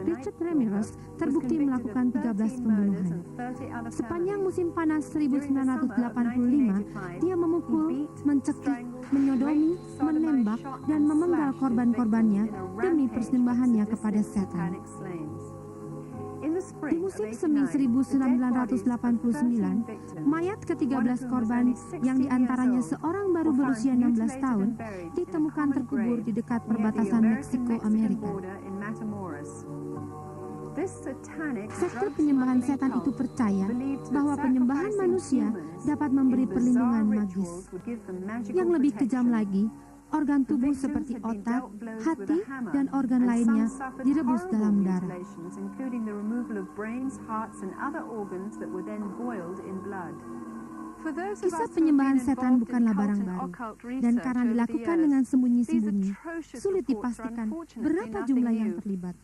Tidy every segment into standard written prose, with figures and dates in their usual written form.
Richard Ramirez terbukti melakukan 13 pembunuhan. Sepanjang musim panas 1985, dia memukul, mencekik, menyodomi, menembak, dan memenggal korban-korbannya demi persembahannya kepada setan. Di musim semi 1989, mayat ke-13 korban yang diantaranya seorang baru berusia 16 tahun ditemukan terkubur di dekat perbatasan Meksiko, Amerika. Sekte penyembahan setan itu percaya bahwa penyembahan manusia dapat memberi perlindungan magis. Yang lebih kejam lagi, organ tubuh seperti otak, hati, dan organ lainnya direbus dalam darah. Kisah penyembahan setan bukanlah barang baru, dan karena dilakukan dengan sembunyi-sembunyi, sulit dipastikan berapa jumlah yang terlibat.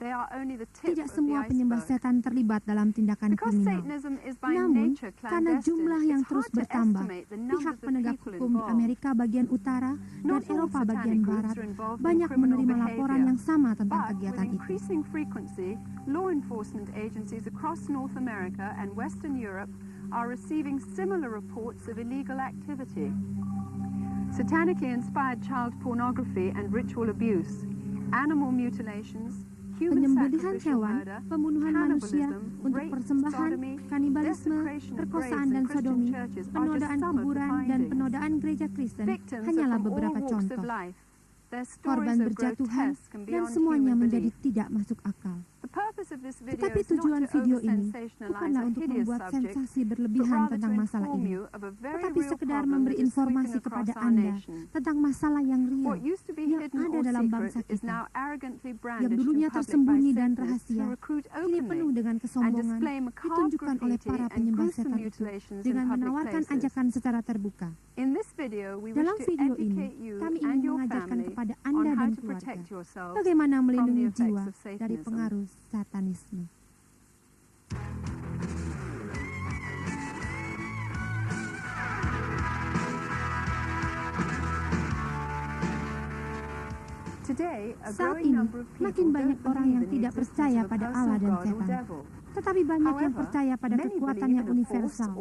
Tidak semua penyembah setan terlibat dalam tindakan kriminal. Namun, karena jumlah yang terus bertambah, pihak penegak hukum di Amerika bagian utara dan Eropa bagian barat banyak menerima laporan yang sama tentang kegiatan itu. Law enforcement agencies across North America and Western Europe are receiving similar reports of illegal activity. Satanically inspired child pornography and ritual abuse, animal mutilations, human penyembelihan sacrificial hewan, murder, pembunuhan manusia cannibalism, untuk rape, persembahan, sodomy, kanibalisme, desecration of perkosaan graves dan in Christian sodomi, churches are just penodaan some of the kuburan dan findings. penodaan gereja Kristen Victims hanyalah are from beberapa all walks of contoh. life. Their Korban stories are berjatuhan grotesque and dan beyond semuanya human menjadi belief. tidak masuk akal. The purpose of this video Tetapi is not tujuan to video ini over-sensationalize bukanlah a untuk hideous membuat subject, sensasi but berlebihan rather tentang to masalah inform ini, you of a very tetapi real sekedar problem memberi that is informasi sweeping kepada across our Anda nation. tentang masalah yang real What used to be yang hidden ada or dalam bangsa secret is kita, now arrogantly yang brandished dulunya in public by tersembunyi dan Satanists rahasia, who recruit kini penuh openly dengan and kesombongan, display macabre ditunjukkan oleh graffiti para and penyembah gruesome setan itu mutilations in dengan public menawarkan places. ajakan secara terbuka. In this video, we wish Dalam to video ini, educate you kami and ingin your mengajarkan family kepada on Anda how dan to keluarga protect yourselves bagaimana from the melindungi effects jiwa of dari Satanism. pengaruh satanisme. Saat ini, makin banyak orang yang tidak percaya pada Allah dan setan. Tetapi banyak yang percaya pada kekuatan yang universal,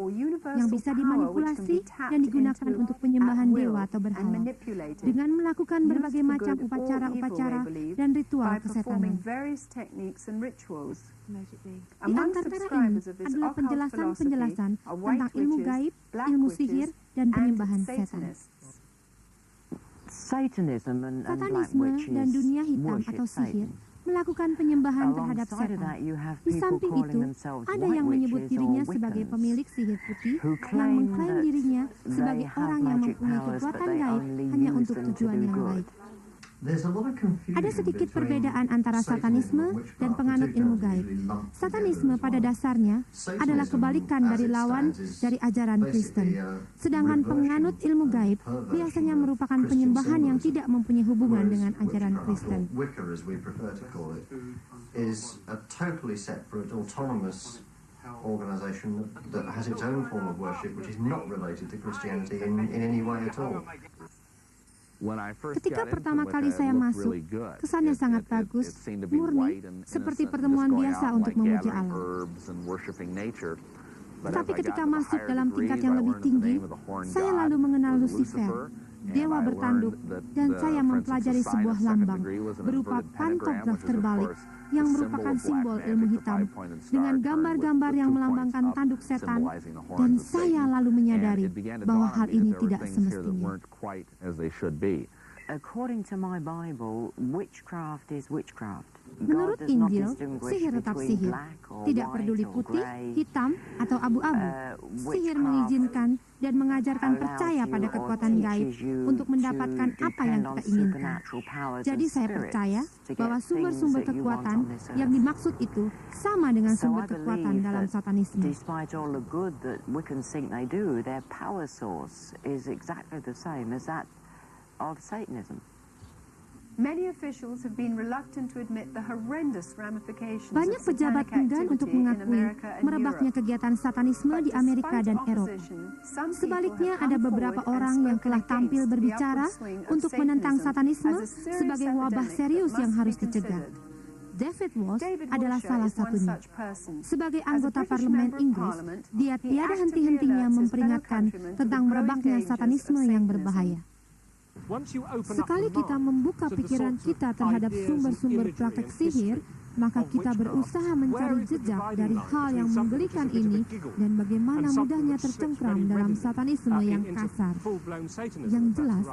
yang bisa dimanipulasi dan digunakan untuk penyembahan dewa atau berhala, dengan melakukan berbagai macam upacara-upacara dan ritual kesetanan. Di antara ini adalah penjelasan-penjelasan tentang ilmu gaib, ilmu sihir, dan penyembahan setan. Satanisme dan dunia hitam atau sihir melakukan penyembahan terhadap setan. Di samping itu, ada yang menyebut dirinya sebagai pemilik sihir putih yang mengklaim dirinya sebagai orang yang mempunyai kekuatan gaib hanya untuk tujuan yang baik. Ada sedikit perbedaan antara satanisme dan penganut ilmu gaib. Satanisme pada dasarnya adalah kebalikan dari lawan dari ajaran Kristen. Sedangkan penganut ilmu gaib biasanya merupakan penyembahan yang tidak mempunyai hubungan dengan ajaran Kristen. Organization that has its own form of worship which is not related to Christianity in any way at all. Ketika pertama kali saya masuk, kesannya sangat bagus, murni, seperti pertemuan biasa untuk memuji Allah. Tetapi ketika masuk dalam tingkat yang lebih tinggi, saya lalu mengenal Lucifer, dewa bertanduk, dan saya mempelajari sebuah lambang berupa pantograf terbalik yang merupakan simbol ilmu hitam dengan gambar-gambar yang melambangkan tanduk setan, dan saya lalu menyadari bahwa hal ini tidak semestinya. According to my Bible, witchcraft is witchcraft. Menurut Injil, sihir tetap sihir. Tidak peduli putih, hitam, atau abu-abu. Sihir mengizinkan dan mengajarkan percaya pada kekuatan gaib untuk mendapatkan apa yang kita inginkan. Jadi saya percaya bahwa sumber-sumber kekuatan yang dimaksud itu sama dengan sumber kekuatan dalam satanisme. Despite all the good that Wiccans think they do, their power source is exactly the same as that of Satanism. Many officials have been reluctant to admit the horrendous ramifications Banyak of pejabat satanic enggan untuk activity in mengakui America and merebaknya Europe. kegiatan satanisme di Amerika dan Eropa. Sebaliknya, ada beberapa orang yang telah tampil berbicara untuk menentang satanisme sebagai wabah serius yang harus dicegah. David Walsh David adalah Wilshire salah is one satunya. such person. Sebagai As a anggota British parlemen member of Inggris, Parliament, dia he tiada actively henti-hentinya alerts his memperingatkan fellow countrymen to tentang the merebaknya growing dangers satanisme of yang Satanism. berbahaya. Sekali kita membuka pikiran kita terhadap sumber-sumber praktek sihir, maka kita berusaha mencari jejak dari hal yang menggelikan ini dan bagaimana mudahnya tercengkram dalam satanisme yang kasar. Yang jelas,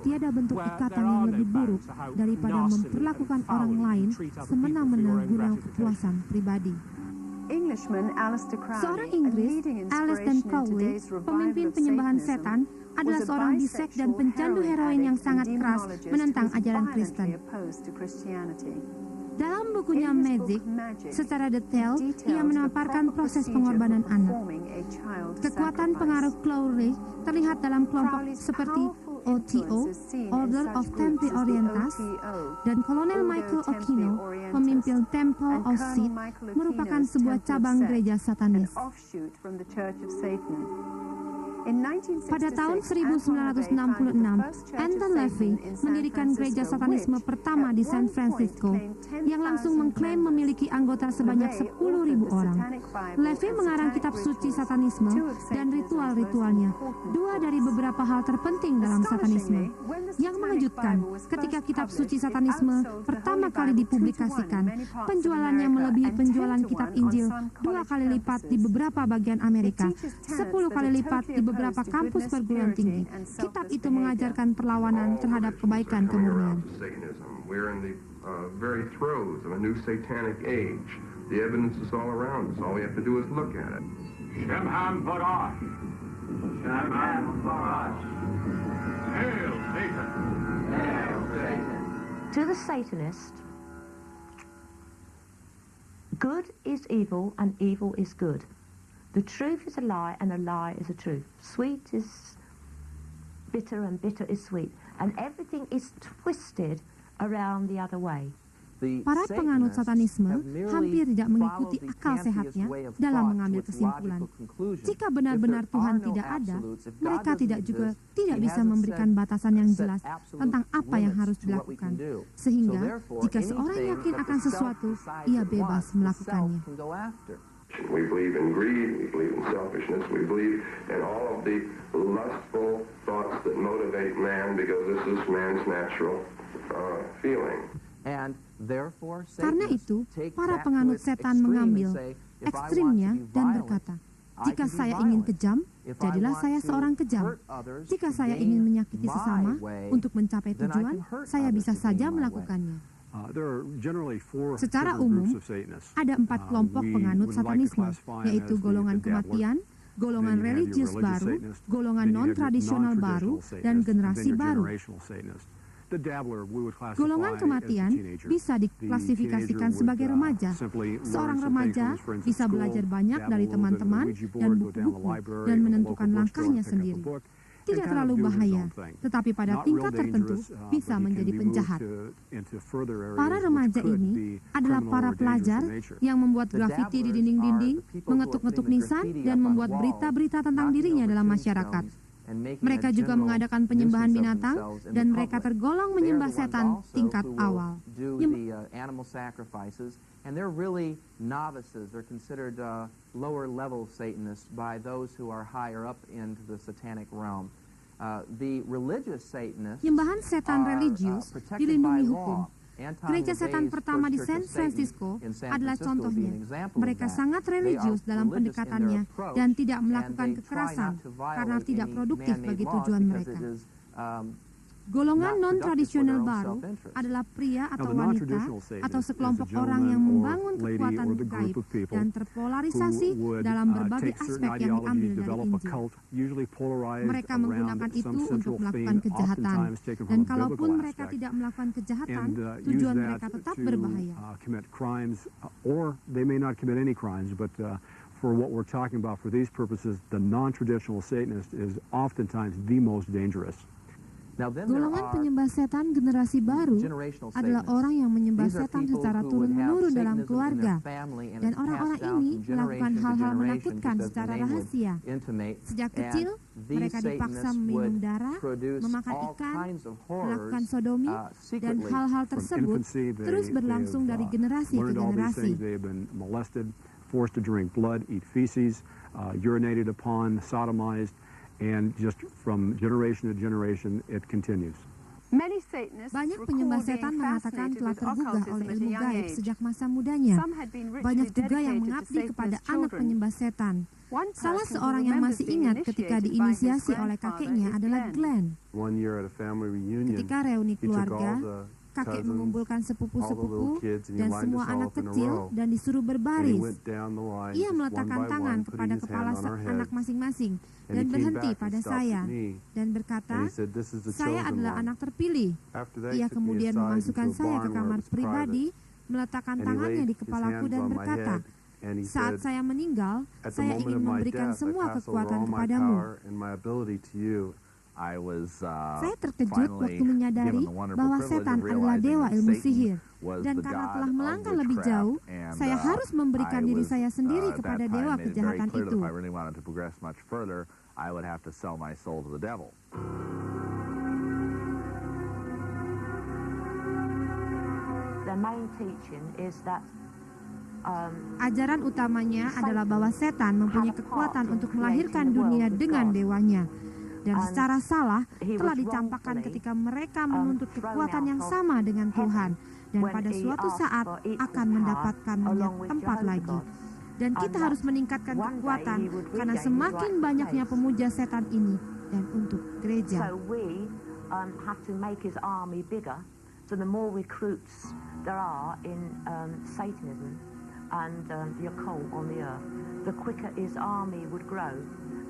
tiada bentuk ikatan yang lebih buruk daripada memperlakukan orang lain semena-mena guna kepuasan pribadi. Seorang Inggris, Aleister Crowley, pemimpin penyembahan setan, adalah seorang bisek dan pencandu heroin yang sangat keras menentang ajaran Kristen. Dalam bukunya Magic, secara detail ia memaparkan proses pengorbanan anak. Kekuatan pengaruh Crowley terlihat dalam kelompok seperti OTO, Order of Temple Orientals, dan Kolonel Michael Okino, pemimpin Temple of Sid, merupakan sebuah cabang gereja satanis. Pada tahun 1966, Anton LaVey mendirikan gereja satanisme pertama di San Francisco yang langsung mengklaim memiliki anggota sebanyak 10.000 orang. LaVey mengarang kitab suci satanisme dan ritual-ritualnya, dua dari beberapa hal terpenting dalam satanisme. Yang mengejutkan, ketika kitab suci satanisme pertama kali dipublikasikan, penjualannya melebihi penjualan kitab Injil 2 kali lipat di beberapa bagian Amerika, 10 kali lipat di beberapa kampus perguruan tinggi. Kitab itu mengajarkan perlawanan terhadap kebaikan kemurnian. We're in the very throes of a new satanic age. The evidence is all around us. All we have to do is look at it. Shemham Farah. Shemham Farah. Hail Satan. Hail Satan. To the Satanist, good is evil and evil is good. The truth is a lie and a lie is a truth. Sweet is bitter and bitter is sweet. And everything is twisted around the other way. Para penganut satanisme hampir tidak mengikuti akal sehatnya dalam mengambil kesimpulan. Jika benar-benar Tuhan tidak ada, mereka tidak bisa memberikan batasan yang jelas tentang apa yang harus dilakukan. Sehingga, jika seorang yakin akan sesuatu, ia bebas melakukannya. We believe in greed, we believe in selfishness, we believe in all of the lustful thoughts that motivate man because this is man's natural feeling. Karena itu, para penganut setan mengambil ekstrimnya dan berkata, jika saya ingin kejam, jadilah saya seorang kejam. Jika saya ingin menyakiti sesama untuk mencapai tujuan, saya bisa saja melakukannya. Secara umum, ada 4 kelompok penganut satanisme, yaitu golongan kematian, golongan religius baru, golongan non-tradisional baru, dan generasi baru. Golongan kematian bisa diklasifikasikan sebagai remaja. Seorang remaja bisa belajar banyak dari teman-teman dan buku-buku dan menentukan langkahnya sendiri. Tidak terlalu bahaya, tetapi pada tingkat tertentu bisa menjadi penjahat. Para remaja ini adalah para pelajar yang membuat grafiti di dinding-dinding, mengetuk-ngetuk nisan, dan membuat berita-berita tentang dirinya dalam masyarakat. Mereka juga mengadakan penyembahan binatang, dan mereka tergolong menyembah setan tingkat awal. And they're really novices. They're considered lower-level Satanists by those who are higher up into the satanic realm. The religious Satanists Penyembahan setan religius dilindungi hukum. Gereja setan pertama di San Francisco adalah contohnya. Mereka sangat religius dalam pendekatannya dan tidak melakukan kekerasan karena tidak produktif bagi tujuan mereka. Golongan non-tradisional baru adalah pria atau wanita atau sekelompok orang yang membangun kekuatan gaib dan terpolarisasi dalam berbagai aspek yang diambil dari Injil. Mereka menggunakan itu untuk melakukan kejahatan, dan kalaupun mereka tidak melakukan kejahatan, tujuan mereka tetap berbahaya. For what we're talking about for these purposes, the non-traditional Satanist is oftentimes the most dangerous. Golongan penyembah setan generasi baru adalah orang yang menyembah setan secara turun-menurun dalam keluarga, dan orang-orang ini melakukan hal-hal menakutkan secara rahasia. Sejak kecil, these Mereka dipaksa Satanists minum would darah, produce memakan all ikan, kinds of melakukan horrors sodomi, dan secretly. hal-hal From tersebut infancy, terus berlangsung dari generasi ke learned all these generasi. things. They have been molested, forced to drink blood, eat feces, urinated upon, sodomized, and just from generation to generation, it continues. Many Satanists Banyak recall penyembah being setan mengatakan fascinated telah with tergugah occultism oleh at a ilmu young gaib age. sejak masa mudanya. Some had been Banyak ritually juga yang dedicated to mengabdi kepada Satanist anak children. penyembah setan. One Salah person who seorang yang remembers masih being ingat ketika initiated by his diinisiasi oleh grandfather kakeknya is adalah Glenn. One year at a family reunion, Ketika reuni he took all keluarga, the kakek cousins, mengumpulkan all the sepupu-sepupu little kids, and he dan lined semua us all anak up in a kecil row. dan disuruh And he berbaris. went down the line, Ia just one meletakkan by tangan one, kepada putting his kepala hand on our anak head. masing-masing And dan he came berhenti back and pada stopped saya at me. dan berkata, And he said, "This is the saya chosen adalah one." anak terpilih. After that, he Ia took me kemudian aside memasukkan into a saya barn ke where kamar it was pribadi, private. meletakkan And he tangannya laid di his kepalaku hands dan on my berkata, head, and he saat said, saya meninggal, "At the saya moment ingin of my memberikan death, I semua pass over kekuatan all my kepadamu. power and my ability to you." Saya terkejut waktu menyadari bahwa setan adalah dewa ilmu sihir. Dan karena telah melangkah lebih jauh, saya harus memberikan diri saya sendiri kepada dewa kejahatan itu. The main teaching is that Ajaran utamanya adalah bahwa setan mempunyai kekuatan untuk melahirkan dunia dengan dewanya. Dan secara salah telah dicampakkan ketika mereka menuntut kekuatan yang sama dengan Tuhan. Dan pada suatu saat akan mendapatkannya tempat lagi. Dan kita harus meningkatkan kekuatan karena semakin banyaknya pemuja setan ini. Dan untuk gereja. So we have to make his army bigger. So the more recruits there are in Satanism and the occult on the earth, the quicker his army would grow,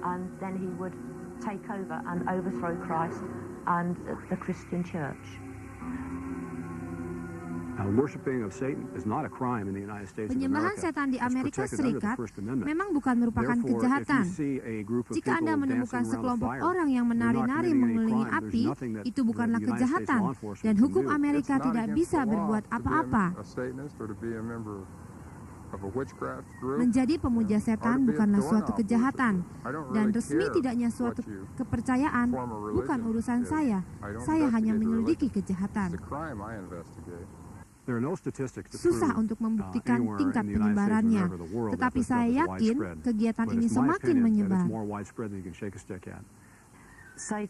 and then he would take over and overthrow Christ and the Christian church. Worshipping of Satan is not a crime in the United States of Penyembahan America. setan di It's Amerika protected under the Serikat First Amendment. memang bukan merupakan Therefore, kejahatan. if you see a group of Jika Anda people menemukan dancing around a sekelompok fire, orang yang they're not menari-nari committing any mengelilingi crime. api, There's nothing that itu bukanlah the United States kejahatan. law enforcement Dan can hukum do. Amerika tidak bisa berbuat apa-apa. Menjadi pemuja setan bukanlah suatu kejahatan. Dan resmi tidaknya suatu kepercayaan bukan urusan saya. Saya hanya menyelidiki kejahatan. Susah untuk membuktikan tingkat penyebarannya, tetapi saya yakin kegiatan ini semakin menyebar.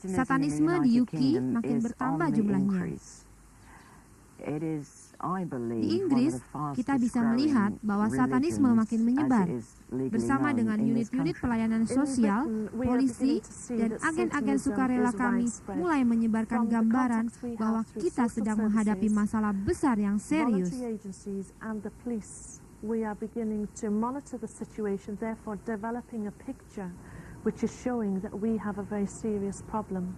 Satanisme di UK makin bertambah jumlahnya. Di Inggris, kita bisa melihat bahwa satanisme makin menyebar. Bersama dengan unit-unit pelayanan sosial, polisi, dan agen-agen sukarela kami mulai menyebarkan gambaran bahwa kita sedang menghadapi masalah besar yang serius. We are beginning to monitor the situation, therefore developing a picture which is showing that we have a very serious problem.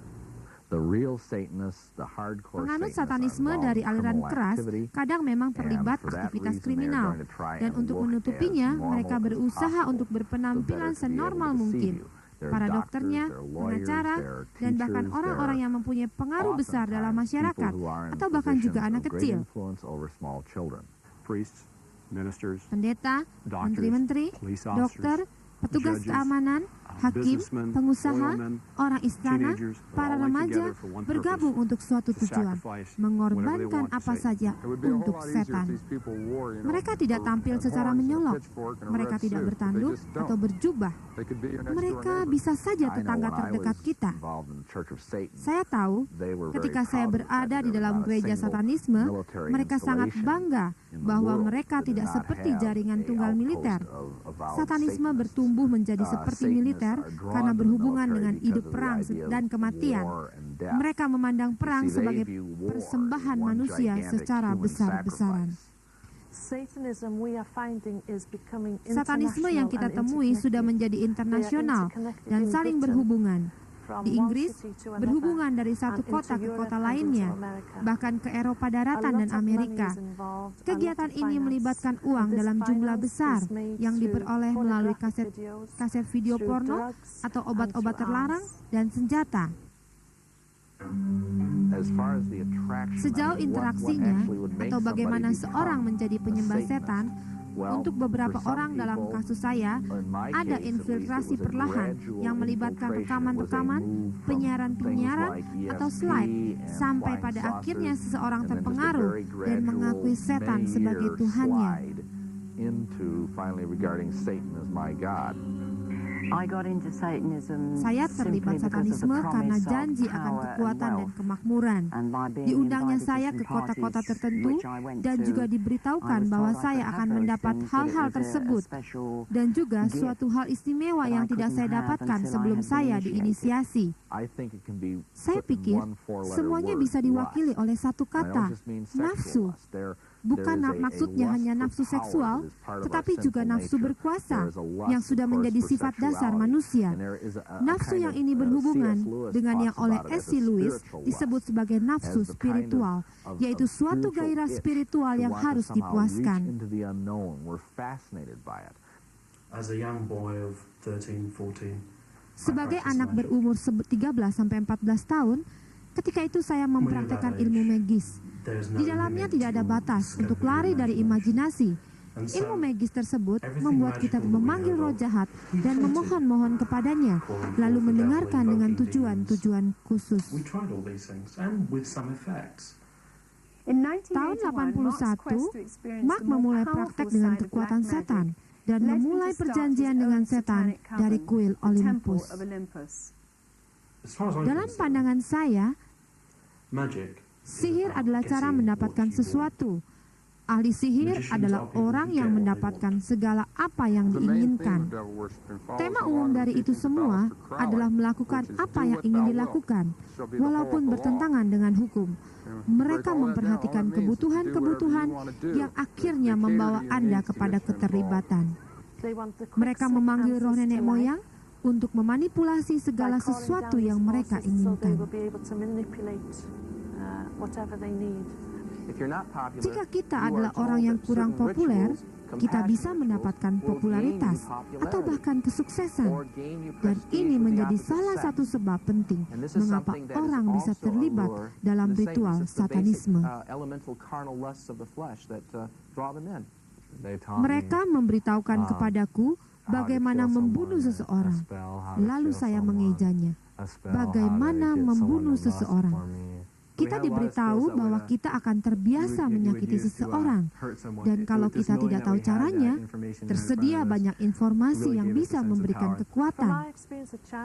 Penganut satanisme dari aliran keras kadang memang terlibat aktivitas kriminal, dan untuk menutupinya mereka berusaha untuk berpenampilan senormal mungkin. Para dokternya, pengacara, dan bahkan orang-orang yang mempunyai pengaruh besar dalam masyarakat, atau bahkan juga anak kecil. Pendeta, menteri-menteri, dokter, petugas keamanan, hakim, pengusaha, orang istana, para remaja bergabung untuk suatu tujuan, mengorbankan apa saja untuk setan. Mereka tidak tampil secara menyolok, mereka tidak bertanduk atau berjubah. Mereka bisa saja tetangga terdekat kita. Saya tahu, ketika saya berada di dalam gereja satanisme, mereka sangat bangga bahwa mereka tidak seperti jaringan tunggal militer. Satanisme bertumbuh menjadi seperti militer karena berhubungan dengan hidup perang dan kematian. Mereka memandang perang sebagai persembahan manusia secara besar-besaran. Satanisme yang kita temui sudah menjadi internasional dan saling berhubungan. Di Inggris, berhubungan dari satu kota ke kota lainnya, bahkan ke Eropa daratan dan Amerika. Kegiatan ini melibatkan uang dalam jumlah besar yang diperoleh melalui kaset video porno atau obat-obat terlarang dan senjata. Sejauh interaksinya atau bagaimana seorang menjadi penyembah setan, Untuk beberapa orang dalam kasus saya, ada infiltrasi perlahan yang melibatkan rekaman-rekaman, penyiaran-penyiaran, atau slide, sampai pada akhirnya seseorang terpengaruh dan mengakui setan sebagai Tuhannya. Saya terlibat satanisme karena janji akan kekuatan dan kemakmuran. Diundangnya saya ke kota-kota tertentu dan juga diberitahukan bahwa saya akan mendapat hal-hal tersebut dan juga suatu hal istimewa yang tidak saya dapatkan sebelum saya diinisiasi. Saya pikir semuanya bisa diwakili oleh satu kata, nafsu. Bukan maksudnya hanya nafsu seksual, tetapi juga nafsu berkuasa yang sudah menjadi sifat dasar manusia. Nafsu yang ini berhubungan dengan yang oleh S.C. Lewis disebut sebagai nafsu spiritual, yaitu suatu gairah spiritual yang harus dipuaskan. Sebagai anak berumur 13-14 tahun, ketika itu saya mempraktekkan ilmu magis. Di dalamnya tidak ada batas untuk lari dari imajinasi. Ilmu magis tersebut membuat kita memanggil roh jahat dan memohon-mohon kepadanya, lalu mendengarkan dengan tujuan-tujuan khusus. Tahun 81, Mark memulai praktek dengan kekuatan setan dan memulai perjanjian dengan setan dari kuil Olympus. Dalam pandangan saya, sihir adalah cara mendapatkan sesuatu. Ahli sihir adalah orang yang mendapatkan segala apa yang diinginkan. Tema umum dari itu semua adalah melakukan apa yang ingin dilakukan, walaupun bertentangan dengan hukum. Mereka memperhatikan kebutuhan-kebutuhan yang akhirnya membawa Anda kepada keterlibatan. Mereka memanggil roh nenek moyang untuk memanipulasi segala sesuatu yang mereka inginkan. Jika kita adalah orang yang kurang populer, kita bisa mendapatkan popularitas atau bahkan kesuksesan. Dan ini menjadi salah satu sebab penting mengapa orang bisa terlibat dalam ritual satanisme. Mereka memberitahukan kepadaku bagaimana membunuh seseorang. Lalu saya mengejanya. Bagaimana membunuh seseorang? Kita diberitahu bahwa kita akan terbiasa menyakiti seseorang, dan kalau kita tidak tahu caranya, tersedia banyak informasi yang bisa memberikan kekuatan.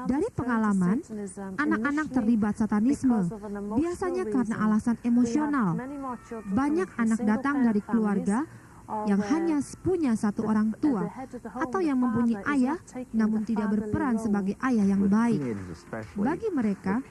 Dari pengalaman, anak-anak terlibat satanisme, biasanya karena alasan emosional. Banyak anak datang dari keluarga yang hanya punya satu orang tua, atau yang mempunyai ayah namun tidak berperan sebagai ayah yang baik. Bagi mereka,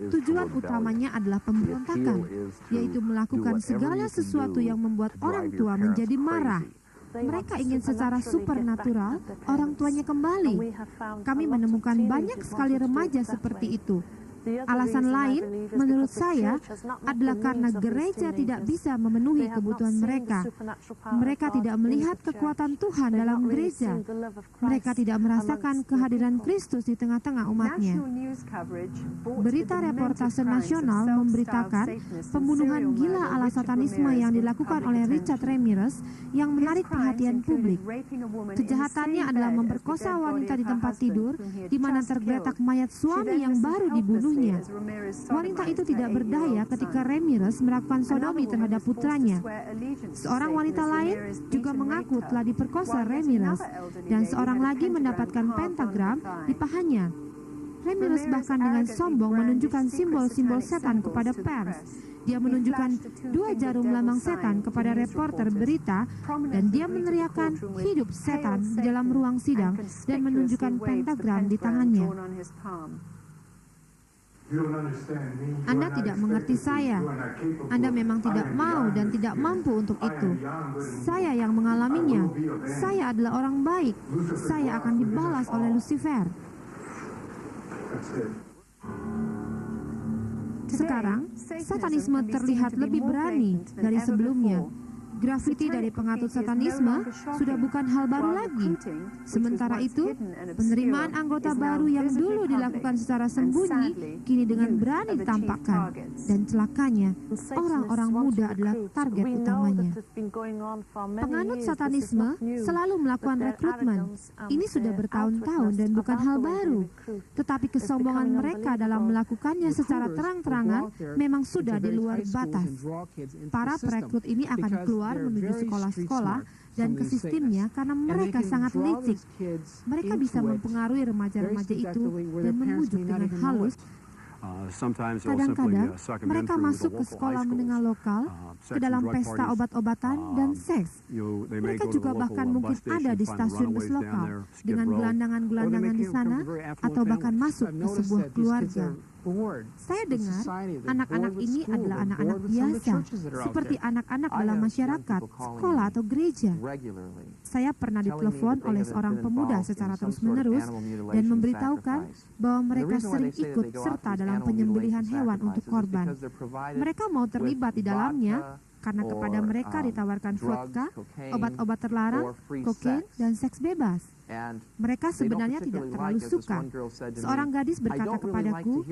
tujuan utamanya adalah pemberontakan, yaitu melakukan segala sesuatu yang membuat orang tua menjadi marah. Mereka ingin secara supernatural orang tuanya kembali. Kami menemukan banyak sekali remaja seperti itu. Alasan lain, menurut saya, adalah karena gereja tidak bisa memenuhi kebutuhan mereka. Mereka tidak melihat kekuatan Tuhan dalam gereja. Mereka tidak merasakan kehadiran Kristus di tengah-tengah umatnya. Berita reportase nasional memberitakan pembunuhan gila ala satanisme yang dilakukan oleh Richard Ramirez yang menarik perhatian publik. Kejahatannya adalah memperkosa wanita di tempat tidur, di mana tergeletak mayat suami yang baru dibunuh. Wanita itu tidak berdaya ketika Ramirez melakukan sodomi terhadap putranya. Seorang wanita lain juga mengaku telah diperkosa Ramirez, dan seorang lagi mendapatkan pentagram di pahanya. Ramirez bahkan dengan sombong menunjukkan simbol-simbol setan kepada pers. Dia menunjukkan 2 jarum lambang setan kepada reporter berita, dan dia meneriakkan hidup setan di dalam ruang sidang dan menunjukkan pentagram di tangannya. Anda tidak mengerti saya. Anda memang tidak mau dan tidak mampu untuk itu. Saya yang mengalaminya. Saya adalah orang baik. Saya akan dibalas oleh Lucifer. Sekarang, satanisme terlihat lebih berani dari sebelumnya. Grafiti dari pengatut satanisme sudah bukan hal baru lagi. Sementara itu, penerimaan anggota baru yang dulu dilakukan secara sembunyi kini dengan berani ditampakkan. Dan celakanya, orang-orang muda adalah target utamanya. Penganut satanisme selalu melakukan rekrutmen. Ini sudah bertahun-tahun dan bukan hal baru. Tetapi kesombongan mereka dalam melakukannya secara terang-terangan memang sudah di luar batas. Para perekrut ini akan keluar menuju sekolah-sekolah dan ke sistemnya karena mereka sangat licik. Mereka bisa mempengaruhi remaja-remaja itu dan membujuk dengan halus. Kadang-kadang mereka masuk ke sekolah menengah lokal, ke dalam pesta obat-obatan dan seks. Mereka juga bahkan mungkin ada di stasiun bus lokal dengan gelandangan-gelandangan di sana atau bahkan masuk ke sebuah keluarga. Saya dengar anak-anak ini adalah anak-anak biasa, seperti anak-anak dalam masyarakat, sekolah atau gereja. Saya pernah ditelepon oleh seorang pemuda secara terus-menerus dan memberitahukan bahwa mereka sering ikut serta dalam penyembelihan hewan untuk korban. Mereka mau terlibat di dalamnya karena kepada mereka ditawarkan vodka, obat-obat terlarang, kokain, dan seks bebas. Mereka sebenarnya tidak terlalu suka. Seorang gadis berkata kepadaku,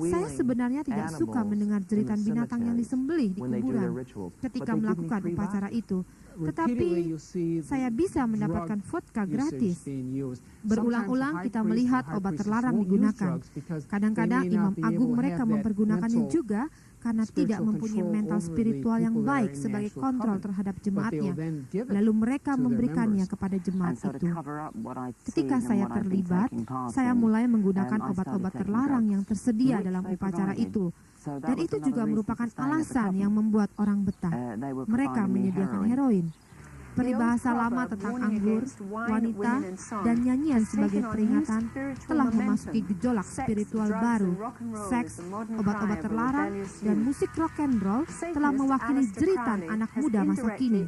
saya sebenarnya tidak suka mendengar jeritan binatang yang disembelih di kuburan ketika melakukan upacara itu. Tetapi saya bisa mendapatkan vodka gratis. Berulang-ulang kita melihat obat terlarang digunakan. Kadang-kadang imam agung mereka mempergunakannya juga karena tidak mempunyai mental spiritual yang baik sebagai kontrol terhadap jemaatnya. Lalu mereka memberikannya kepada jemaat itu. Ketika saya terlibat, saya mulai menggunakan obat-obat terlarang yang tersedia dalam upacara itu. Dan itu juga merupakan alasan yang membuat orang betah. Mereka menyediakan heroin. Peribahasa lama tentang anggur, wanita, dan nyanyian sebagai peringatan telah memasuki gejolak spiritual baru. Seks, obat-obat terlarang, dan musik rock and roll telah mewakili jeritan anak muda masa kini.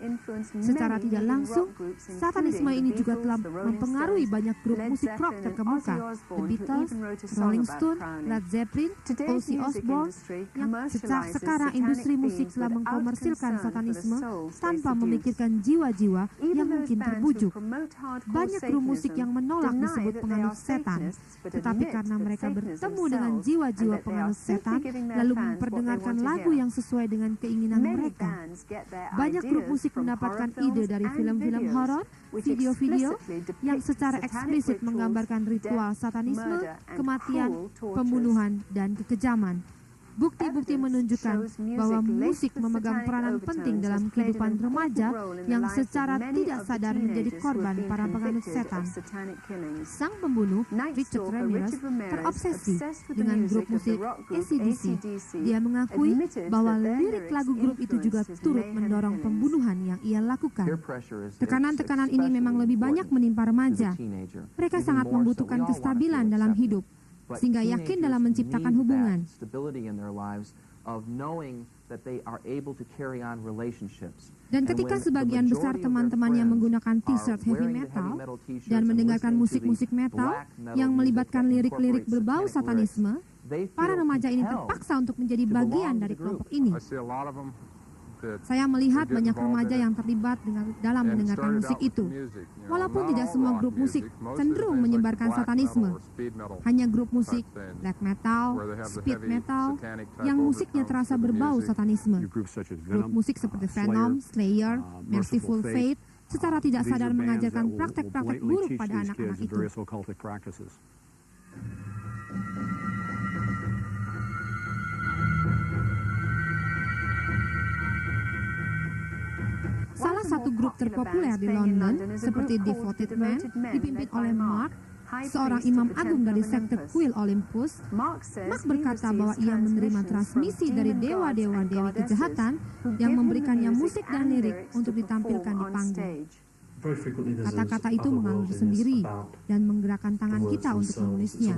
Secara tidak langsung, satanisme ini juga telah mempengaruhi banyak grup musik rock terkemuka, The Beatles, Rolling Stone, Led Zeppelin, Ozzy Osbourne, yang sejak sekarang industri musik telah mengkomersilkan satanisme tanpa memikirkan jiwa yang mungkin terbujuk. Banyak grup musik yang menolak disebut penganut setan, tetapi karena mereka bertemu dengan jiwa-jiwa penganut setan, lalu memperdengarkan lagu yang sesuai dengan keinginan mereka. Banyak grup musik mendapatkan ide dari film-film horor, video-video yang secara eksplisit menggambarkan ritual satanisme, kematian, pembunuhan, dan kekejaman. Bukti-bukti menunjukkan bahwa musik memegang peranan penting dalam kehidupan remaja yang secara tidak sadar menjadi korban para penganut setan. Sang pembunuh, Richard Ramirez, terobsesi dengan grup musik AC/DC. Dia mengakui bahwa lirik lagu grup itu juga turut mendorong pembunuhan yang ia lakukan. Tekanan-tekanan ini memang lebih banyak menimpa remaja. Mereka sangat membutuhkan kestabilan dalam hidup, sehingga yakin dalam menciptakan hubungan. Dan ketika sebagian besar teman-temannya menggunakan t-shirt heavy metal dan mendengarkan musik-musik metal yang melibatkan lirik-lirik berbau satanisme, para remaja ini terpaksa untuk menjadi bagian dari kelompok ini. Saya melihat banyak remaja yang terlibat dalam mendengarkan musik itu. Walaupun tidak semua grup musik cenderung menyebarkan satanisme. Hanya grup musik black metal, speed metal, yang musiknya terasa berbau satanisme. Grup musik seperti Venom, Slayer, Merciful Fate, secara tidak sadar mengajarkan praktek-praktek buruk pada anak-anak itu. Salah satu grup terpopuler di London, seperti Devoted Man, dipimpin oleh Mark, seorang imam agung dari sekte kuil Olympus. Mark berkata bahwa ia menerima transmisi dari dewa-dewa dewi kejahatan yang memberikannya musik dan lirik untuk ditampilkan di panggung. Kata-kata itu mengalir sendiri dan menggerakkan tangan kita untuk menulisnya.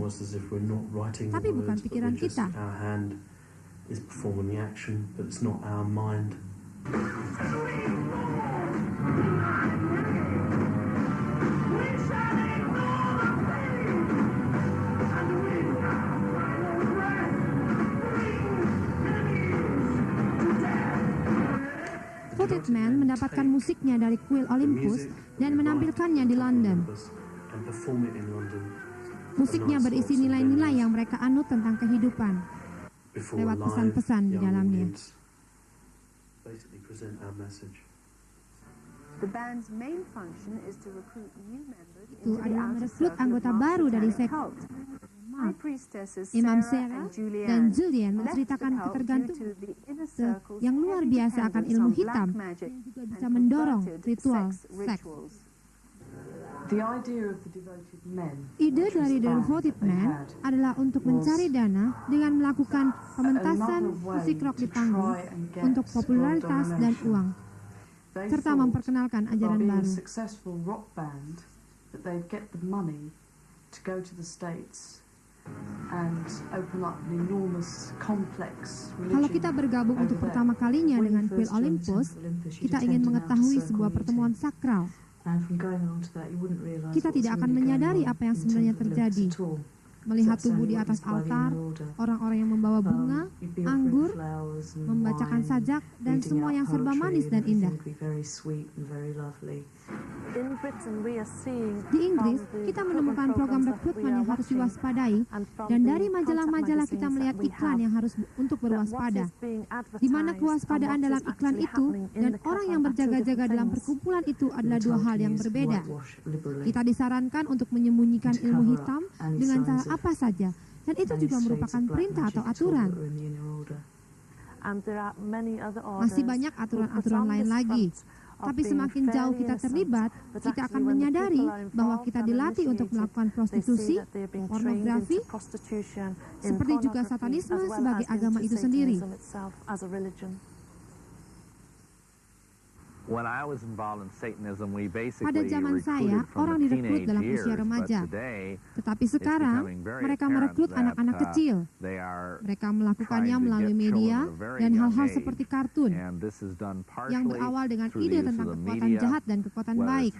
Tapi bukan pikiran kita. Man mendapatkan musiknya dari kuil Olympus dan menampilkannya di London. Musiknya berisi nilai-nilai yang mereka anut tentang kehidupan lewat pesan-pesan di dalamnya. Itu adalah merekrut anggota baru dari sekte. Imam Sarah dan Julian menceritakan ketergantungan yang luar biasa akan ilmu hitam yang juga bisa mendorong ritual seks. Ide dari The Devoted Man adalah untuk mencari dana dengan melakukan pementasan musik rock di panggung untuk popularitas dan uang, serta memperkenalkan ajaran baru. Kalau kita bergabung untuk pertama kalinya dengan kuil Olympus, kita ingin mengetahui sebuah pertemuan sakral. Kita tidak akan menyadari apa yang sebenarnya terjadi. Melihat tubuh di atas altar, orang-orang yang membawa bunga, anggur, membacakan sajak, dan semua yang serba manis dan indah. Di Inggris, kita menemukan program rekrutmen yang harus diwaspadai, dan dari majalah-majalah kita melihat iklan yang harus untuk berwaspada. Di mana kewaspadaan dalam iklan itu dan orang yang berjaga-jaga dalam perkumpulan itu adalah dua hal yang berbeda. Kita disarankan untuk menyembunyikan ilmu hitam dengan cara apa saja, dan itu juga merupakan perintah atau aturan. Masih banyak aturan-aturan lain lagi. Tapi semakin jauh kita terlibat, kita akan menyadari bahwa kita dilatih untuk melakukan prostitusi, pornografi, seperti juga satanisme sebagai agama itu sendiri. Pada zaman saya, orang direkrut dalam usia remaja. Tetapi sekarang, mereka merekrut anak-anak kecil. Mereka melakukannya melalui media dan hal-hal seperti kartun, yang berawal dengan ide tentang kekuatan jahat dan kekuatan baik.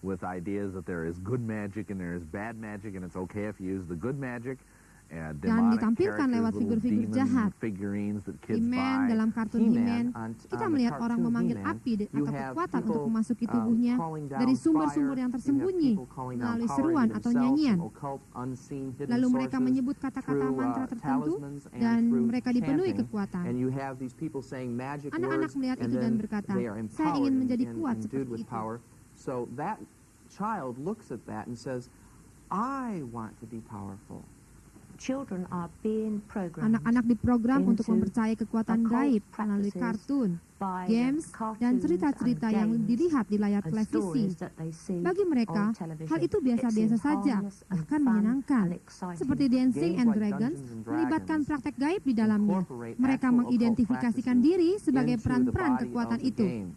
With ideas that there is good magic and there is bad magic, and it's okay if you use the good magic. Dan ditampilkan lewat figur-figur jahat. He-Man, dalam kartun He-Man, kita melihat orang memanggil api atau kekuatan untuk memasuki tubuhnya dari sumber-sumber yang tersembunyi melalui seruan atau nyanyian. Lalu mereka menyebut kata-kata mantra tertentu dan mereka dipenuhi kekuatan. Anak-anak melihat itu dan berkata, saya ingin menjadi kuat seperti itu. So that child looks at that and says, I want to be powerful. Anak-anak diprogram untuk mempercayai kekuatan gaib melalui kartun, games, dan cerita-cerita yang dilihat di layar televisi. Bagi mereka, hal itu biasa-biasa saja, bahkan menyenangkan. Seperti Dancing and Dragons melibatkan praktek gaib di dalamnya. Mereka mengidentifikasikan diri sebagai peran-peran kekuatan itu.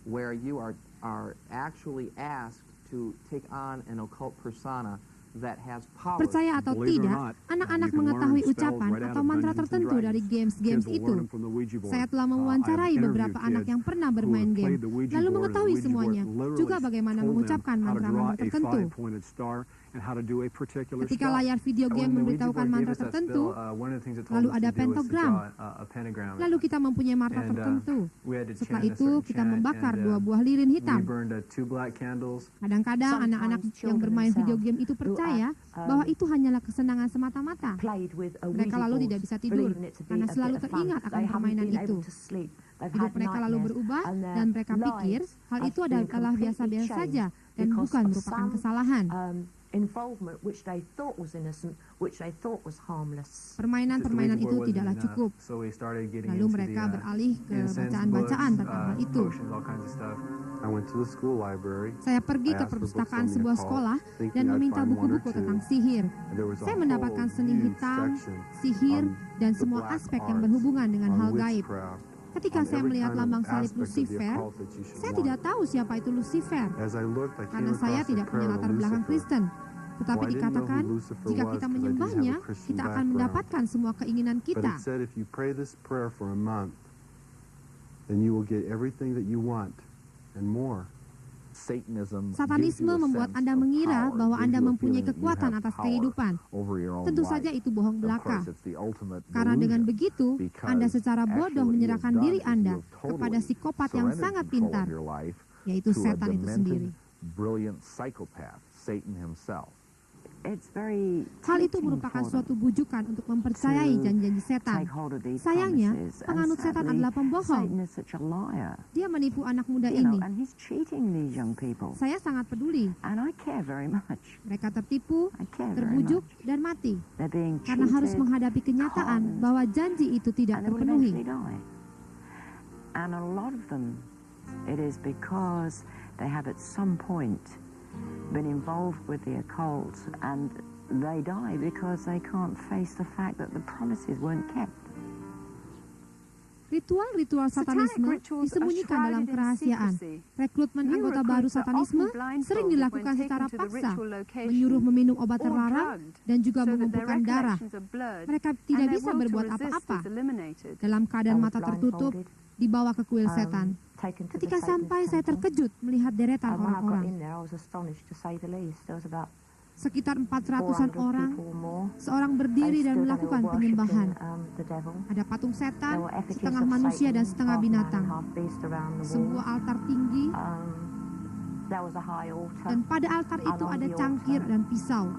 Where you are actually asked to take on an occult persona that has power. Percaya atau tidak, anak-anak mengetahui ucapan atau mantra tertentu dari games-games itu. Saya telah mewawancarai beberapa anak yang pernah bermain game, lalu mengetahui semuanya, juga bagaimana mengucapkan mantra-mantra tertentu. Ketika layar video game memberitahukan mantra tertentu, lalu ada pentagram, lalu kita mempunyai mantra tertentu. Setelah itu, kita membakar 2 buah lilin hitam. Kadang-kadang anak-anak yang bermain video game itu percaya bahwa itu hanyalah kesenangan semata-mata. Mereka lalu tidak bisa tidur, karena selalu teringat akan permainan itu. Hidup mereka lalu berubah, dan mereka pikir hal itu adalah biasa-biasa saja, dan bukan merupakan kesalahan. Permainan-permainan itu tidaklah cukup. Lalu mereka beralih ke bacaan-bacaan tentang hal itu. Saya pergi ke perpustakaan sebuah sekolah dan meminta buku-buku tentang sihir. Saya mendapatkan seni hitam, sihir, dan semua aspek yang berhubungan dengan hal gaib. Ketika saya melihat lambang salib Lucifer, saya tidak tahu siapa itu Lucifer, karena saya tidak punya latar belakang Kristen. Tetapi dikatakan, jika kita menyembahnya, kita akan mendapatkan semua keinginan kita. Satanisme membuat Anda mengira bahwa Anda mempunyai kekuatan atas kehidupan. Tentu saja itu bohong belaka. Karena dengan begitu, Anda secara bodoh menyerahkan diri Anda kepada psikopat yang sangat pintar, yaitu setan itu sendiri. Hal itu merupakan suatu bujukan untuk mempercayai janji-janji setan. Sayangnya, penganut setan adalah pembohong. Dia menipu anak muda ini. Saya sangat peduli. Mereka tertipu, terbujuk, dan mati. Karena harus menghadapi kenyataan bahwa janji itu tidak terpenuhi. And a lot of them, it is because they have at some point been involved with the occult, and they die because they can't face the fact that the promises weren't kept. Ritual-ritual satanisme disembunyikan dalam kerahasiaan. Rekrutmen anggota baru satanisme sering dilakukan secara paksa, menyuruh meminum obat terlarang, dan juga mengumpulkan darah. Mereka tidak bisa berbuat apa-apa. Dalam keadaan mata tertutup, dibawa ke kuil setan. Ketika sampai, saya terkejut melihat deretan orang-orang. Sekitar 400-an orang, seorang berdiri dan melakukan penyembahan. Ada patung setan, setengah manusia dan setengah binatang. Sebuah altar tinggi, dan pada altar itu ada cangkir dan pisau.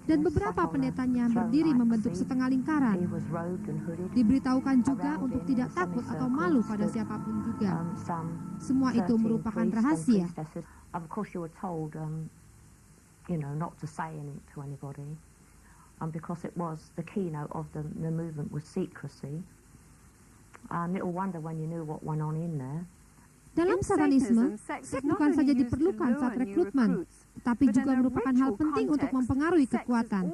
Dan beberapa pendetanya berdiri membentuk setengah lingkaran. Diberitahukan juga untuk tidak takut atau malu pada siapapun juga. Semua itu merupakan rahasia. Of course you were told, not to say anything to anybody, because it was the keynote of the movement was secrecy. Little wonder when you knew what went on in there. Dalam satanisme, seks bukan saja diperlukan saat rekrutmen, tetapi juga merupakan hal penting untuk mempengaruhi kekuatan.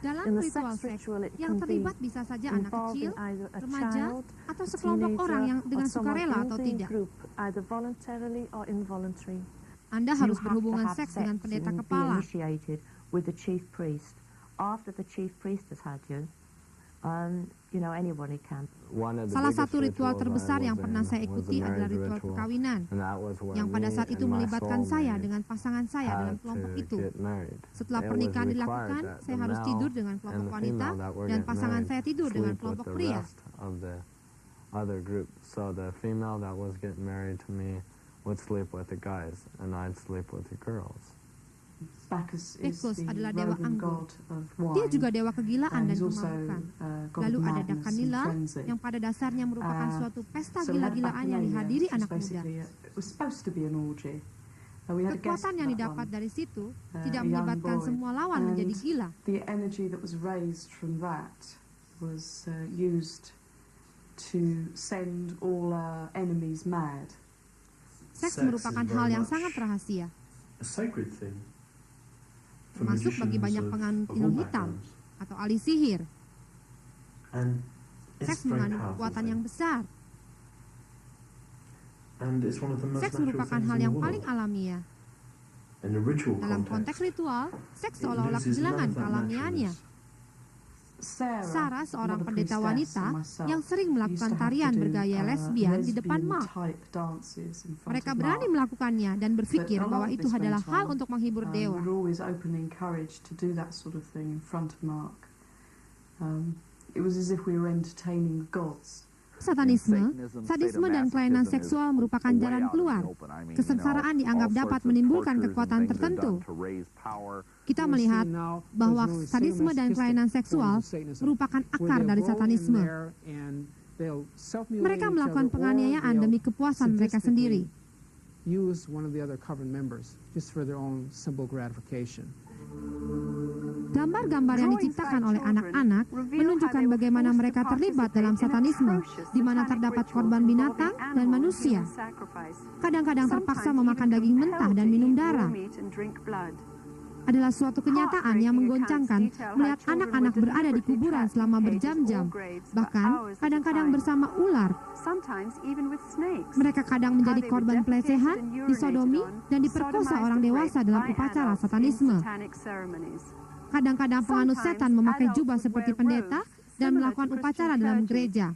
Dalam ritual seks, yang terlibat bisa saja anak kecil, remaja, atau sekelompok orang yang dengan sukarela atau tidak. Anda harus berhubungan seks dengan pendeta kepala. Salah satu ritual terbesar yang pernah saya ikuti adalah ritual perkawinan, yang pada saat itu melibatkan saya dengan pasangan saya dalam kelompok itu. Setelah pernikahan dilakukan, saya harus tidur dengan kelompok wanita, dan pasangan saya tidur dengan kelompok pria. Bacchus adalah dewa anggur. Dia juga dewa kegilaan dan kemampuan. Lalu ada Dakanila, yang pada dasarnya merupakan suatu pesta gila-gilaan yang dihadiri anak muda. Kekuatan yang didapat dari situ tidak menyebabkan semua lawan menjadi gila. Seks merupakan hal yang sangat rahasia, termasuk bagi banyak penganut ilmu hitam atau ahli sihir. Seks mengandung kekuatan yang besar. Seks merupakan hal yang paling alamiah. Dalam konteks ritual, seks seolah-olah kehilangan kealamiaannya. Sarah, seorang pendeta wanita yang sering melakukan tarian bergaya lesbian di depan Mark. Mereka berani melakukannya dan berpikir bahwa itu adalah hal untuk menghibur dewa. Satanisme, sadisme dan kelainan seksual merupakan jalan keluar. Kesengsaraan dianggap dapat menimbulkan kekuatan tertentu. Kita melihat bahwa sadisme dan kelainan seksual merupakan akar dari satanisme. Mereka melakukan penganiayaan demi kepuasan mereka sendiri. Gambar-gambar yang diciptakan oleh anak-anak menunjukkan bagaimana mereka terlibat dalam satanisme, di mana terdapat korban binatang dan manusia. Kadang-kadang terpaksa memakan daging mentah dan minum darah. Adalah suatu kenyataan yang menggoncangkan melihat anak-anak berada di kuburan selama berjam-jam, bahkan kadang-kadang bersama ular. Mereka kadang menjadi korban pelecehan, disodomi, dan diperkosa orang dewasa dalam upacara satanisme. Kadang-kadang penganut setan memakai jubah seperti pendeta dan melakukan upacara dalam gereja.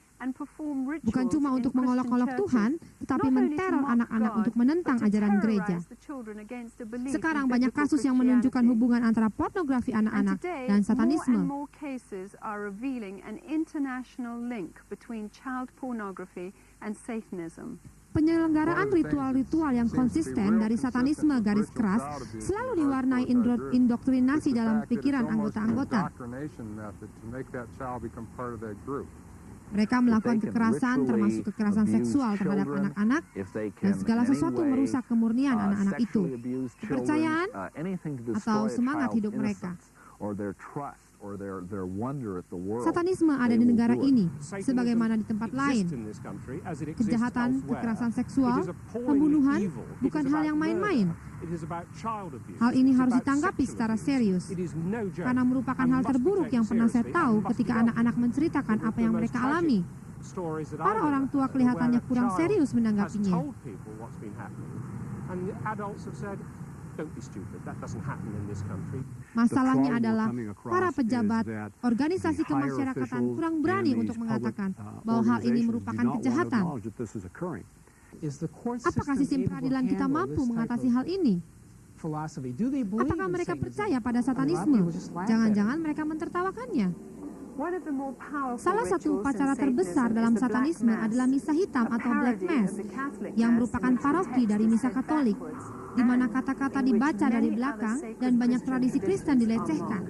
Bukan cuma untuk mengolok-olok Tuhan, tetapi menteror anak-anak untuk menentang ajaran gereja. Sekarang banyak kasus yang menunjukkan hubungan antara pornografi anak-anak dan satanisme. Penyelenggaraan ritual-ritual yang konsisten dari satanisme garis keras selalu diwarnai indoktrinasi dalam pikiran anggota-anggota. Mereka melakukan kekerasan, termasuk kekerasan seksual terhadap anak-anak, dan segala sesuatu merusak kemurnian anak-anak itu, kepercayaan, atau semangat hidup mereka. Satanisme ada di negara ini, sebagaimana di tempat lain. Kejahatan, kekerasan seksual, pembunuhan bukan hal yang main-main. Hal ini harus ditanggapi secara serius, karena merupakan hal terburuk yang pernah saya tahu ketika anak-anak menceritakan apa yang mereka alami. Para orang tua kelihatannya kurang serius menanggapinya. Masalahnya adalah para pejabat organisasi kemasyarakatan kurang berani untuk mengatakan bahwa hal ini merupakan kejahatan. Apakah sistem peradilan kita mampu mengatasi hal ini? Apakah mereka percaya pada satanisme? Jangan-jangan mereka mentertawakannya. Salah satu upacara terbesar dalam satanisme adalah misa hitam atau Black Mass, yang merupakan paroki dari misa Katolik, di mana kata-kata dibaca dari belakang dan banyak tradisi Kristen dilecehkan.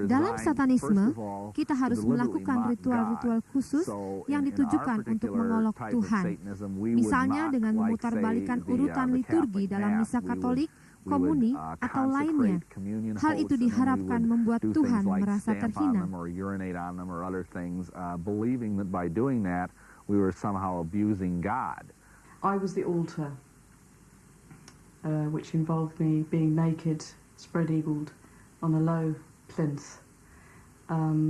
Dalam satanisme, kita harus melakukan ritual-ritual khusus yang ditujukan untuk mengolok Tuhan. Misalnya dengan memutarbalikkan urutan liturgi dalam misa Katolik, komuni, atau lainnya. Hal itu diharapkan membuat Tuhan merasa terhina. I was the altar, which involved me being naked, spread-eagled, on a low plinth. I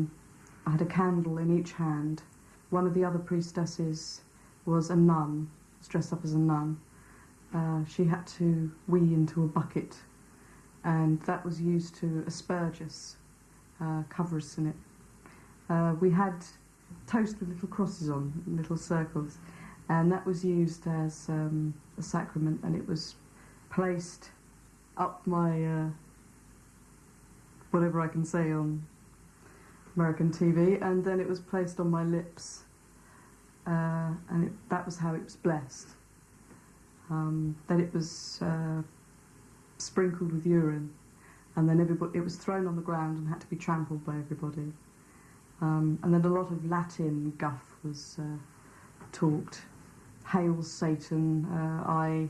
had a candle in each hand. One of the other priestesses was a nun, was dressed up as a nun. She had to wee into a bucket, and that was used to asperge us, cover us in it. We had toast with little crosses on, little circles, and that was used as a sacrament, and it was placed up my whatever I can say on American TV, and then it was placed on my lips, and that was how it was blessed. Then it was sprinkled with urine, and then it was thrown on the ground and had to be trampled by everybody. And then a lot of Latin guff was talked. Hail Satan, I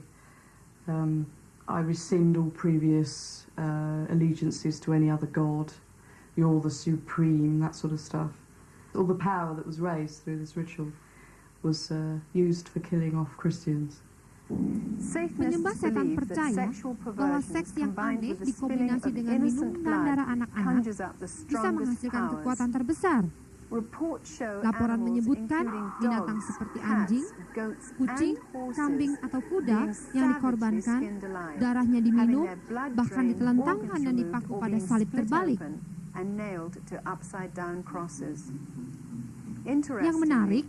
rescind all previous allegiances to any other god. You're the supreme, that sort of stuff. All the power that was raised through this ritual was used for killing off Christians. Penyembah setan percaya bahwa seks yang aneh dikombinasi dengan minuman darah anak-anak bisa menghasilkan kekuatan terbesar. Laporan menyebutkan binatang seperti anjing, kucing, kambing, atau kuda yang dikorbankan, darahnya diminum, bahkan ditelentangkan dan dipaku pada salib terbalik. Yang menarik,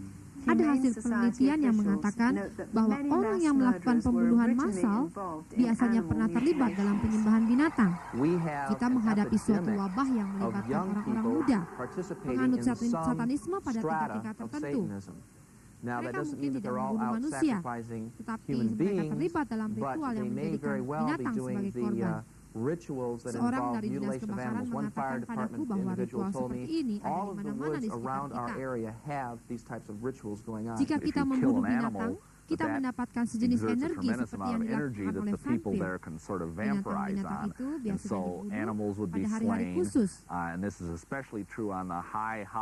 ada hasil penelitian yang mengatakan bahwa orang yang melakukan pembunuhan massal biasanya pernah terlibat dalam penyembahan binatang. Kita menghadapi suatu wabah yang melibatkan orang-orang muda menganut satanisme pada tingkat tertentu. Mereka mungkin tidak membunuh manusia, tetapi mereka terlibat dalam ritual yang menjadikan binatang sebagai korban. Seorang dari dinas kebakaran mengatakan padaku bahwa ritual seperti ini ada di mana-mana di sekitar kita. Jika kita membunuh binatang, kita mendapatkan sejenis energi seperti yang dilakukan oleh vampir. Binatang-binatang itu biasanya dibunuh pada hari-hari khusus,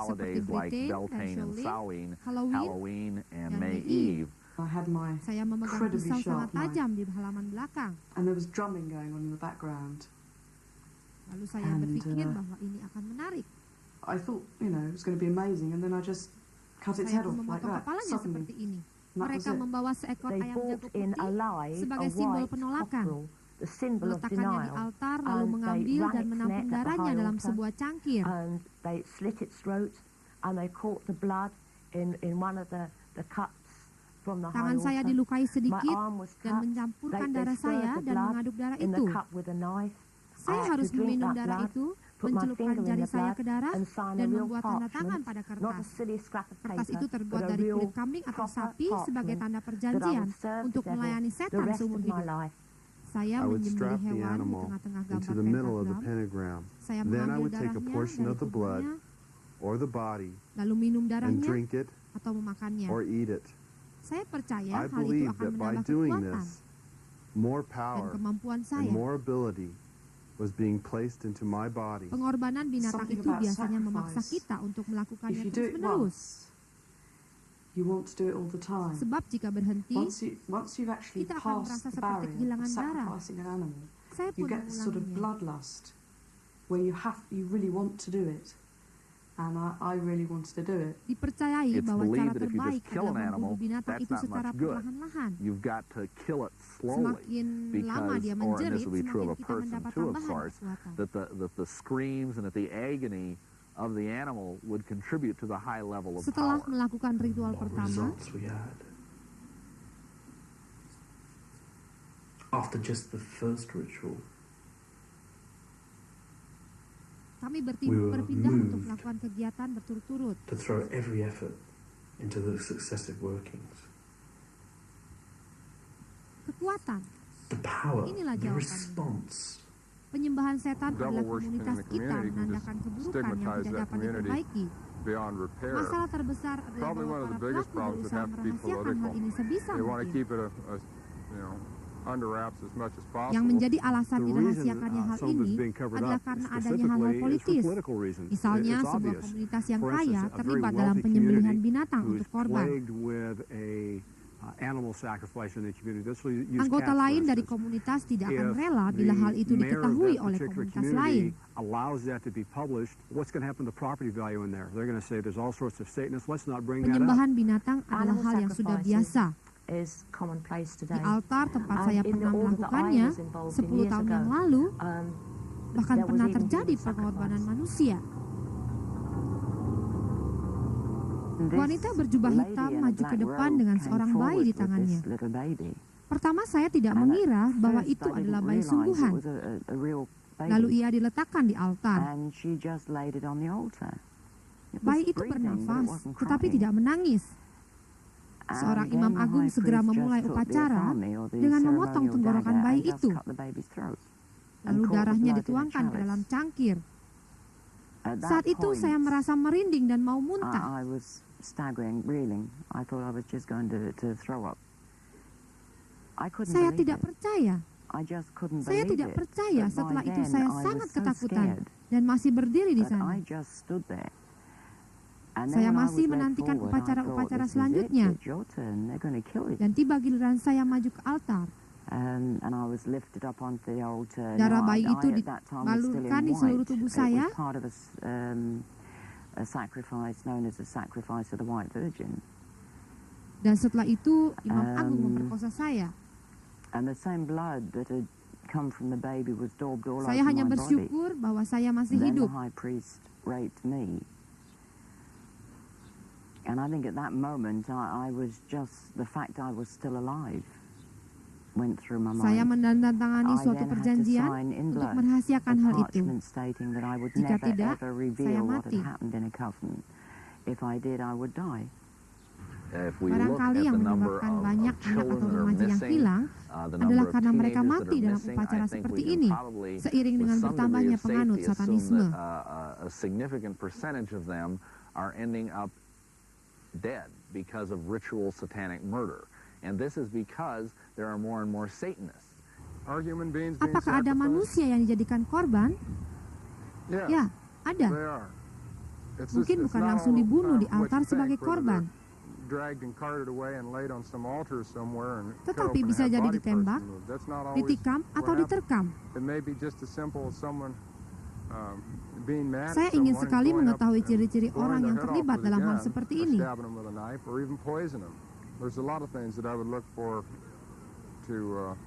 seperti Britain dan Samhain, Halloween, dan May Eve. Saya memegang pisau sangat tajam di halaman belakang. Lalu saya berpikir bahwa ini akan menarik. Saya pun memotong kepalanya seperti ini. Mereka membawa seekor ayam jago putih sebagai simbol penolakan, meletakkannya di altar lalu mengambil mengambil dan menampung darahnya dalam sebuah cangkir. And they slit its throat and they caught the blood in one of the cups from the high Tangan saya altar. dilukai My sedikit arm was dan cut. mencampurkan They darah stirred saya the dan blood mengaduk darah in itu. the cup with a knife. Saya I had harus to drink meminum that darah blood, itu, put my mencelupkan finger in jari the saya blood ke darah, and sign dan a real membuat tanda tangan parchment, pada not a kertas. silly scrap of Kertas paper, itu terbuat but a dari real kulit kambing atau proper sapi sebagai parchment tanda that I perjanjian would serve untuk the devil melayani the setan rest seumur of my hidup. life. Saya I would menyembelih strap the hewan di animal tengah-tengah into gambar the middle of the pentagram. pentagram. Saya Then I mengambil would take a darahnya portion dari of the blood tubuhnya, or the body lalu minum and darahnya drink it atau memakannya. or eat it. Saya percaya I hal itu believe akan that by menambah doing kekuatan this, more dan power kemampuan and saya. more ability was being placed into my body. Pengorbanan binatang Something itu about biasanya memaksa sacrifice. kita untuk If melakukannya you do it terus-menerus. once, you want to do it all the time. Sebab jika berhenti, Once you've actually kita akan merasa passed the seperti barrier of kehilangan darah. sacrificing an animal, Saya you pun get this sort of mengulanginya. bloodlust where you really want to do it. And I really wanted to do it. Dipercayai It's bahwa cara believed that if you terbaik just kill adalah an animal, membunuh binatang that's itu not secara much good. perlahan-lahan. You've got to kill it slowly, Semakin lama dia because, or and menjerit, this would be true semakin of a kita person mendapat too, of tambahan course, kekuatan. that the screams and that the agony of the animal would contribute to the high level of Setelah power. melakukan ritual pertama, We had. After just the first ritual, kami We were berpindah untuk moved melakukan kegiatan berturut-turut. to throw every effort into the successive workings. Kekuatan, The power, inilah the jawabannya. response. Penyembahan setan Devil adalah worshiping in komunitas the kita community can menandakan just keburukan yang stigmatize tidak that dapat community diperbaiki. beyond repair. Masalah terbesar adalah Probably bahwa one of para the biggest pelaku problems would berusaha have to be merahasiakan hal political. ini sebisa They want to mungkin. keep it under wraps as much as possible. Yang menjadi alasan The dirahasiakannya reason hal some of ini it's being covered adalah up karena adanya specifically hal-hal is for politis. political reasons. Misalnya, It's sebuah obvious. komunitas yang For kaya instance, a very terlibat dalam wealthy penyembelihan community binatang who untuk is korban. plagued with a animal sacrifice in the community. Let's use Anggota cats, for lain dari instance. komunitas tidak akan If rela bila the hal itu mayor of diketahui that oleh particular komunitas lain. community allows that to be published, what's going to happen to property value in there? They're going to say there's all sorts of Satanists. Let's not bring that up. Penyembahan binatang adalah Animal hal yang sudah sacrifices biasa. is commonplace Di today. altar tempat And saya in the pernah order that I melakukannya was involved in 10 years tahun ago, yang lalu, bahkan there was pernah even terjadi human pengorbanan sacrifice. manusia. Wanita berjubah Lady hitam in a maju ke black depan robe dengan came seorang bayi forward di with tangannya. this little baby. Pertama saya tidak And at mengira bahwa first itu I adalah didn't bayi realise sungguhan. it was a real baby. Lalu ia diletakkan di altar. And she just laid it on the altar. It was Bayi itu breathing, but it bernafas, wasn't tetapi crying. tidak menangis. Seorang And imam then the agung high segera priest memulai just took the upacara offering or the dengan memotong ceremonial tenggorokan dagger bayi and just itu. cut the baby's throat and Lalu caught the darahnya blood in a dituangkan ke dalam chalice. cangkir. At that Saat itu point, saya merasa merinding dan mau muntah. I was staggering, reeling. I thought I was just going to throw up. I couldn't Saya believe tidak it. percaya. I just couldn't Saya believe tidak it. percaya. But by Setelah itu then, saya I was sangat so ketakutan scared. dan masih berdiri di But sana. I just stood there. And Saya then when I masih was led menantikan forward, I upacara-upacara thought, this is it, selanjutnya. it's your turn. They're going to kill you. Dan tiba giliran saya maju ke altar. And I was lifted up onto the altar. Darah Now, bayi I itu at that time was still in dibalurkan di seluruh white. tubuh It saya. was part of a sacrifice known as the sacrifice of the White Virgin. Dan setelah itu imam agung Um, memperkosa saya. And the same blood that had come from the baby was daubed all Saya over hanya my body. bersyukur bahwa saya masih Then hidup. the high priest raped me. And I think at that moment, I was just, the fact I was still alive went through my mind. Saya menandatangani I suatu then had to perjanjian sign in untuk blood merahasiakan a hal itu. parchment stating that I would Jika never tidak, ever saya reveal what mati. had happened in a coven. If I did, I would die. If we look Barangkali at yang the number menyebabkan of banyak anak children atau that are remaja yang missing, hilang the adalah number of karena mereka teenagers that mati are dalam missing, upacara I think seperti we can ini, probably, seiring dengan with some bertambahnya degree of penganut safety, assume satanisme. that a significant percentage of them are ending up dead because of ritual satanic murder. And this is because there are more and more Satanists. Are human beings being Apakah ada sacrificed? manusia yang dijadikan korban? Yeah, Ya, ada. they are. It's Mungkin just- it's bukan not langsung all dibunuh di what you altar think, sebagai whether korban, they're dragged and carted away and laid on some altar somewhere and cut tetapi open and bisa have jadi body parts ditembak, removed. That's not always ditikam, what atau happens. diterkam. It may be just as simple as someone being mad Saya at ingin someone and sekali going up mengetahui and ciri-ciri blowing orang their yang head off terlibat with a dalam hal gun, seperti or ini. stabbing them with a knife, or even poison them. There's a lot of things that I would look for to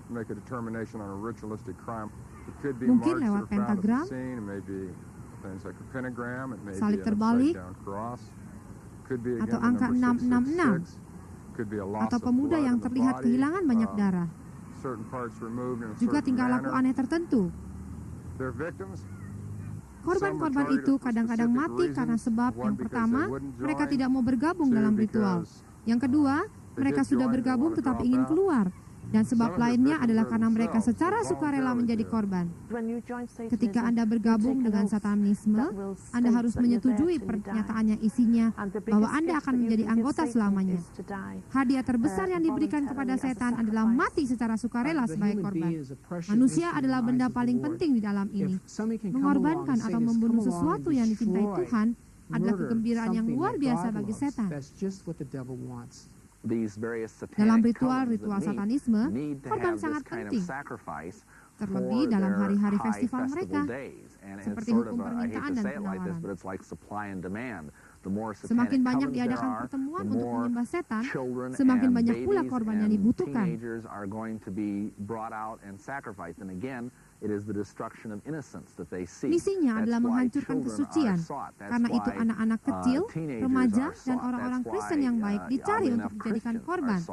make a determination on a ritualistic crime. Mungkin lewat pentagram, salib terbalik, atau angka 666, atau pemuda yang terlihat kehilangan banyak darah. Juga tingkah laku aneh tertentu. Korban-korban itu kadang-kadang mati karena sebab yang pertama, mereka tidak mau bergabung dalam ritual. Yang kedua, mereka sudah bergabung tetapi ingin keluar. Dan sebab lainnya adalah karena mereka secara sukarela menjadi korban. Ketika Anda bergabung dengan satanisme, Anda harus menyetujui pernyataan yang isinya bahwa Anda akan menjadi anggota selamanya. Hadiah terbesar yang diberikan kepada setan adalah mati secara sukarela sebagai korban. Manusia adalah benda paling penting di dalam ini. Mengorbankan atau membunuh sesuatu yang dicintai Tuhan adalah kegembiraan yang luar biasa bagi setan. Dalam ritual-ritual satanisme, korban sangat penting, terlebih dalam hari-hari festival mereka, seperti hukum permintaan dan penawaran. Semakin banyak diadakan pertemuan untuk menyembah setan, semakin banyak pula korban yang dibutuhkan. Misinya adalah menghancurkan kesucian, karena itu anak-anak kecil, remaja, dan orang-orang Kristen yang baik dicari untuk dijadikan korban.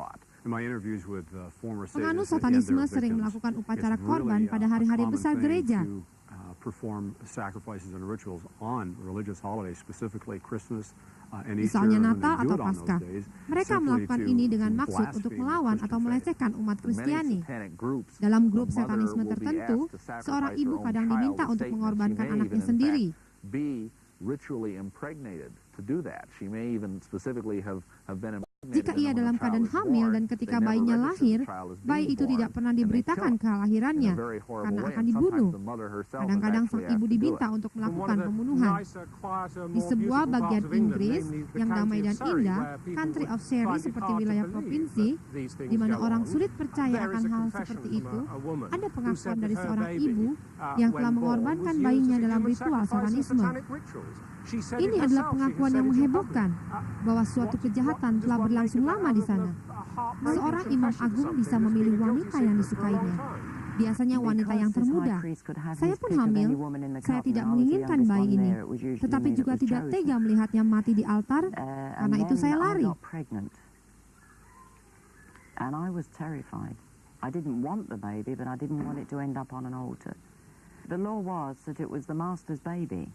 Penganut satanisme sering melakukan upacara korban pada hari-hari besar gereja. Misalnya Natal atau Paskah. Mereka melakukan ini dengan maksud untuk melawan atau melecehkan umat Kristiani. Dalam grup satanisme tertentu, seorang ibu kadang diminta untuk mengorbankan anaknya sendiri. Jika ia dalam keadaan hamil dan ketika bayinya lahir, bayi itu tidak pernah diberitakan kelahirannya karena akan dibunuh. Kadang-kadang sang ibu diminta untuk melakukan pembunuhan. Di sebuah bagian Inggris yang damai dan indah, Country of Surrey seperti wilayah provinsi, di mana orang sulit percaya akan hal seperti itu, ada pengakuan dari seorang ibu yang telah mengorbankan bayinya dalam ritual satanisme. Ini adalah pengakuan yang menghebohkan bahwa suatu kejahatan telah berlangsung lama di sana. Seorang imam agung bisa memilih wanita yang disukainya. Biasanya wanita yang termuda. Saya pun hamil, saya tidak menginginkan bayi ini, tetapi juga tidak tega melihatnya mati di altar, karena itu saya lari. And I was terrified. I didn't want the baby, but I didn't want it to end up on an altar. The law was that it was the master's baby,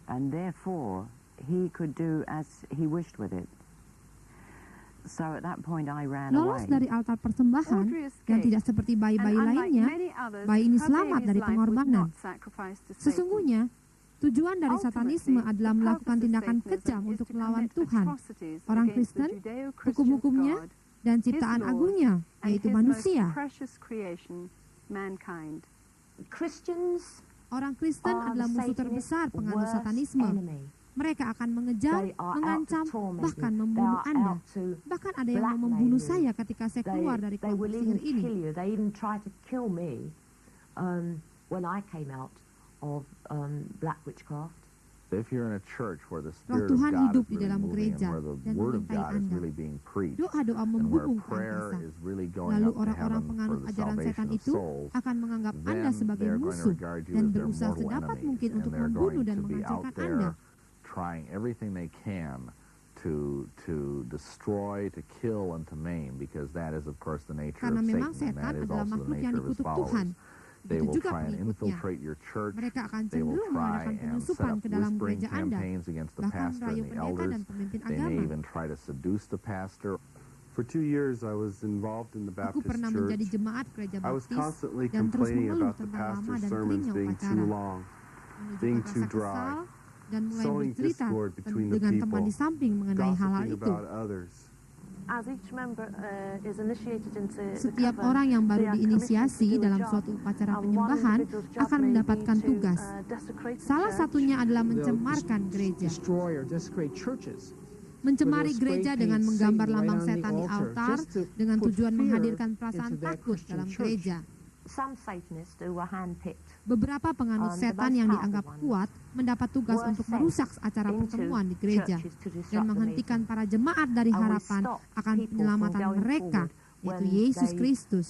and therefore he could do as he wished with it. So at that point I ran away. Lolos dari altar persembahan dan tidak seperti bayi-bayi lainnya, bayi ini selamat dari pengorbanan. Sesungguhnya, tujuan dari satanisme adalah melakukan tindakan kejam untuk melawan Tuhan, orang Kristen, hukum-hukumnya, dan ciptaan agungnya, yaitu manusia. Orang Kristen adalah musuh terbesar penganut satanisme. Mereka akan mengejar, mengancam, bahkan membunuh Anda. Bahkan ada yang mau membunuh saya ketika saya keluar dari kelompok sihir ini. Roh Tuhan hidup di dalam gereja dan mengintai Anda. Doa-doa membumbung kuasa. Lalu orang-orang penganut ajaran setan itu akan menganggap Anda sebagai musuh dan berusaha sedapat mungkin untuk membunuh dan menghancurkan Anda. Trying everything they can to destroy, to kill, and to maim, because that is, of course, the nature of Satan, and that is also the nature of his followers. They will try and infiltrate your church. They will try and set up whispering campaigns against the pastor and the elders. They may even try to seduce the pastor. For 2 years, I was involved in the Baptist church. I was constantly dan terus complaining mengeluh about the tentang lama pastor's dan sermons keringnya being upacara. too long, being too dry, Dan mulai sowing bercerita discord between the dengan people, teman di samping mengenai hal-hal gossiping itu. about others. Setiap orang yang baru diinisiasi dalam suatu upacara penyembahan akan mendapatkan tugas. Salah satunya adalah mencemarkan gereja. Mencemari gereja dengan menggambar lambang setan di altar dengan tujuan menghadirkan perasaan takut dalam gereja. Beberapa penganut setan yang dianggap kuat mendapat tugas untuk merusak acara pertemuan di gereja dan menghentikan para jemaat dari harapan akan penyelamatan mereka, yaitu Yesus Kristus.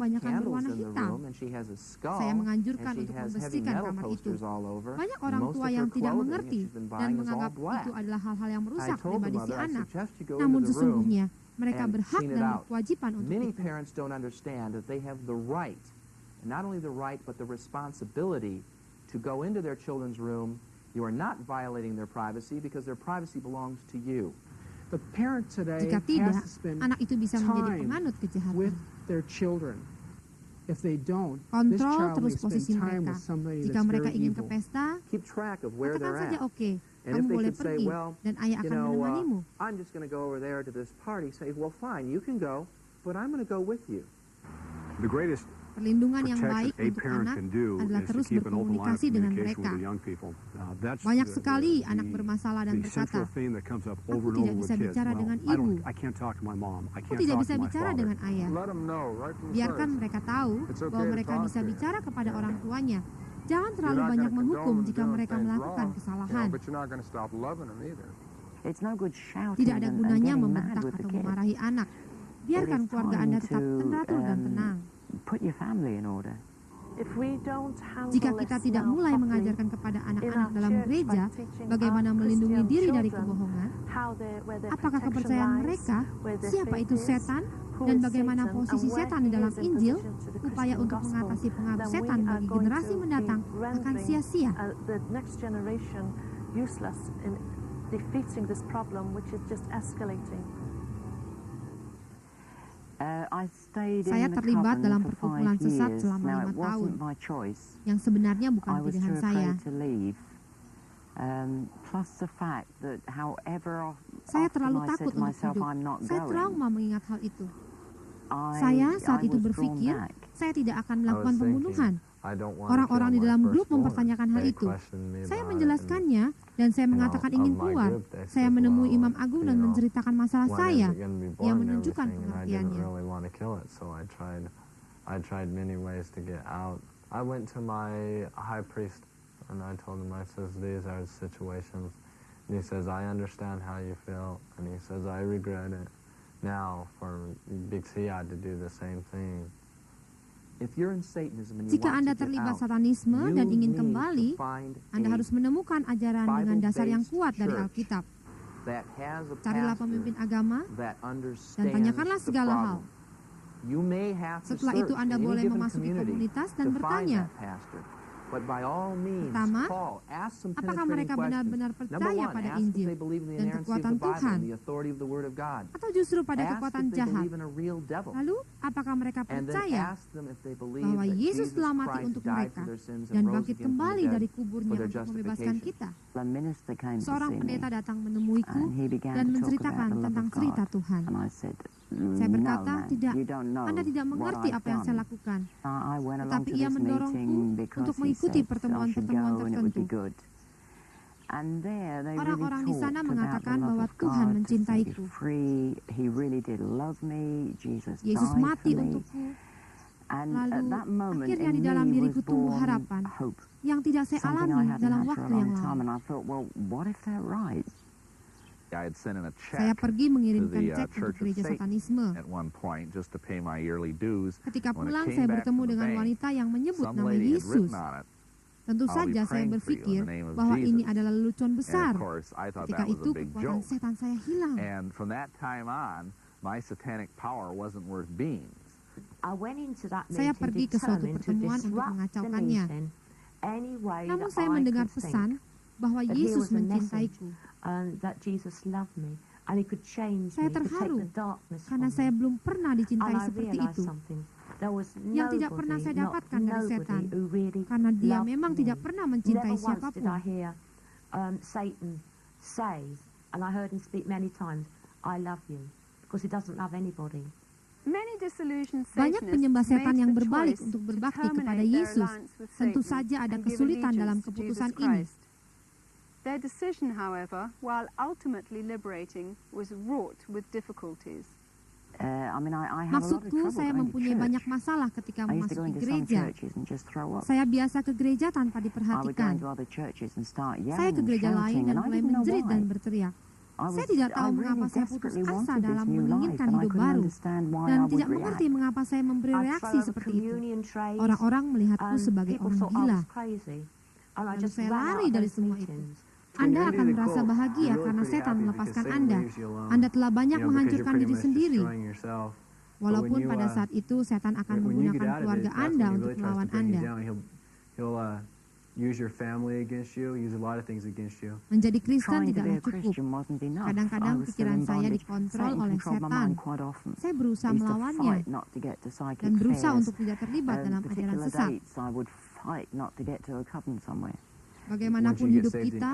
kebanyakan candles berwarna in the hitam. room, and she has a skull, Saya menganjurkan and she untuk has heavy membersihkan metal kamar itu. posters all over. Banyak and orang most tua of yang her tidak clothing mengerti that she's been dan buying is all menganggap black. itu adalah hal-hal yang I merusak told the pribadi si mother, I anak. suggest you go Namun into the room sesungguhnya mereka and berhak clean it dan out. berkewajiban untuk Many itu. parents don't understand that they have the right, and not only the right, but the responsibility to go into their children's room. You are not violating their privacy because their privacy belongs to you. The parent today Jika tidak, has to spend anak itu bisa menjadi time penganut kejahatan. with their children. If they don't, this Kontrol child may terus spend posisi time mereka. with somebody Jika that's mereka very ingin ke evil. pesta, Keep track of where katakan they're saja at. oke, And kamu if they boleh should say, pergi well, dan ayah you akan know, menemanimu. I'm just going to go over there to this party, say, well, fine, you can go, but I'm going to go with you. The greatest Perlindungan yang baik protection a untuk parent anak can do adalah is to terus keep an open line of berkomunikasi dengan communication mereka. with the young people. That's Banyak sekali anak bermasalah dan the central berkata, theme that comes up "Aku over and tidak over bisa with kids. bicara Well, dengan I ibu. can't talk to my mom. I Aku can't tidak talk bisa to my bicara father." dengan ayah." Let them know right from the Biarkan first. mereka tahu It's okay bahwa to mereka talk bisa to bicara kepada orang tuanya. Jangan You're terlalu not banyak gonna menghukum condone them jika doing mereka things melakukan wrong, kesalahan. but you're not going to stop loving them either. It's no good shouting Tidak ada and gunanya getting mad membentak with the atau kids. memarahi anak. Biarkan It is keluarga time Anda tetap to, teratur dan tenang. Put your family in order. If we don't handle Jika kita this tidak now mulai properly mengajarkan kepada in anak-anak our dalam church gereja by teaching bagaimana our melindungi Christian diri dari children kebohongan, where their apakah protection kepercayaan lies, mereka, where their siapa faith itu is, setan, who dan is bagaimana Satan, posisi and where setan he di dalam is in Injil, position to the upaya Christian untuk gospel, mengatasi pengaruh then we setan are bagi going generasi to mendatang be akan rendering, sia-sia. the next generation useless in defeating this problem, which is just escalating. Saya terlibat dalam perkumpulan sesat selama 5 tahun, yang sebenarnya bukan pilihan saya. Saya terlalu takut untuk hidup. Saya trauma mengingat hal itu. Saya saat itu berpikir, saya tidak akan melakukan pembunuhan. Orang-orang di dalam grup mempertanyakan hal itu. Saya menjelaskannya, dan saya mengatakan ingin keluar. Saya menemui Imam Agung dan menceritakan masalah saya. Ia menunjukkan pengertiannya. I tried many ways to get out. I went to my high priest and I told him, I says, these are situations. And he says, I understand how you feel. And he says, I regret it. Now, because he had to do the same thing. Jika Anda terlibat satanisme dan ingin kembali, Anda harus menemukan ajaran dengan dasar yang kuat dari Alkitab. Carilah pemimpin agama dan tanyakanlah segala hal. Setelah itu Anda boleh memasuki komunitas dan bertanya, pertama, apakah mereka benar-benar percaya pada Injil dan kekuatan Tuhan? Atau justru pada kekuatan jahat? Lalu, apakah mereka percaya bahwa Yesus telah mati untuk mereka dan bangkit kembali dari kuburnya untuk membebaskan kita? Seorang pendeta datang menemuiku dan menceritakan tentang cerita Tuhan. Saya berkata, tidak, Anda tidak mengerti apa yang saya lakukan. Tetapi ia mendorongku untuk mengikuti pertemuan-pertemuan tertentu. Orang-orang di sana mengatakan bahwa Tuhan mencintaiku. Yesus mati untukku. Lalu, akhirnya di dalam diriku tumbuh harapan yang tidak saya alami dalam waktu yang lama. Saya pergi mengirimkan cek untuk gereja satanisme. Ketika pulang, saya bertemu dengan wanita yang menyebut nama Yesus. Tentu saja saya berpikir bahwa ini adalah lelucon besar. Ketika itu, kekuatan setan saya hilang. Saya pergi ke suatu pertemuan untuk mengacaukannya. Namun saya mendengar pesan bahwa Yesus mencintaiku. Saya terharu karena saya belum pernah dicintai seperti itu. Yang tidak pernah saya dapatkan dari setan, karena dia memang tidak pernah mencintai siapapun. Banyak penyembah setan yang berbalik untuk berbakti kepada Yesus. Tentu saja ada kesulitan dalam keputusan ini. Their decision, however, while ultimately liberating, was wrought with difficulties. Maksudku, saya mempunyai banyak masalah ketika memasuki gereja. Saya biasa ke gereja tanpa diperhatikan. Saya ke gereja lain dan mulai menjerit dan berteriak. Saya tidak tahu mengapa saya putus asa dalam menginginkan hidup baru, dan tidak mengerti mengapa saya memberi reaksi seperti itu. Orang-orang melihatku sebagai orang gila. Lalu saya lari dari semua itu. Anda akan merasa bahagia karena setan melepaskan Anda. Anda telah banyak menghancurkan diri sendiri. Walaupun pada saat itu setan akan menggunakan keluarga Anda untuk melawan Anda. use your family against you, use a lot of things against you. Menjadi Kristen tidaklah cukup. Kadang-kadang pikiran saya dikontrol oleh setan. Saya berusaha melawannya dan berusaha untuk tidak terlibat dalam ajaran sesat. Bagaimanapun hidup kita,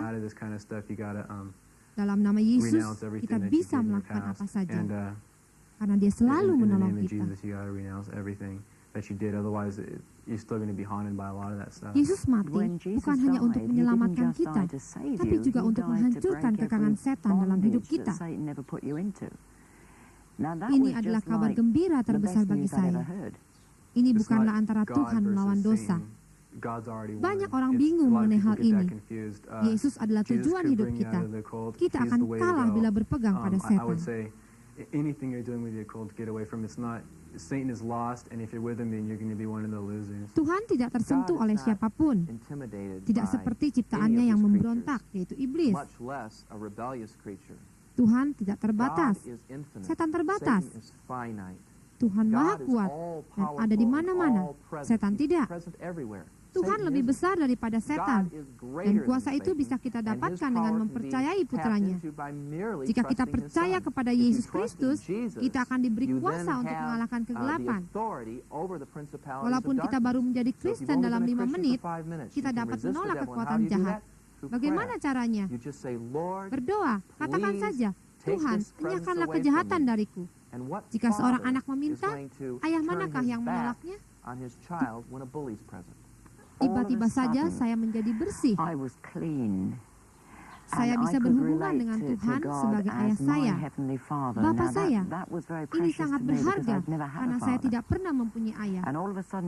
dalam nama Yesus kita bisa melakukan apa saja. Karena dia selalu menolong kita. Yesus mati bukan hanya untuk menyelamatkan kita, tapi juga untuk menghancurkan kekangan setan dalam hidup kita. Ini adalah kabar gembira terbesar bagi saya. Ini bukanlah antara Tuhan melawan dosa. Banyak orang bingung mengenai hal ini. Yesus adalah tujuan hidup kita. Kita akan kalah bila berpegang pada setan. Anything you're doing with the occult, get away from. It's not. Satan is lost, and if you're with him, then you're going to be one of the losers. Tuhan tidak tersentuh oleh siapapun. Tidak seperti ciptaannya yang memberontak, yaitu iblis. Tuhan tidak terbatas. Setan terbatas. Tuhan Maha Kuat dan ada di mana-mana. Setan tidak. Tuhan lebih besar daripada setan, dan kuasa itu bisa kita dapatkan dengan mempercayai putranya. Jika kita percaya kepada Yesus Kristus, kita akan diberi kuasa untuk mengalahkan kegelapan. Walaupun kita baru menjadi Kristen dalam 5 menit, kita dapat menolak kekuatan jahat. Bagaimana caranya? Berdoa, katakan saja, Tuhan, enyahkanlah kejahatan dariku. Jika seorang anak meminta, ayah manakah yang menolaknya? Tiba-tiba saja saya menjadi bersih. Saya bisa berhubungan dengan Tuhan sebagai ayah saya, Bapa saya. Ini sangat berharga karena saya tidak pernah mempunyai ayah.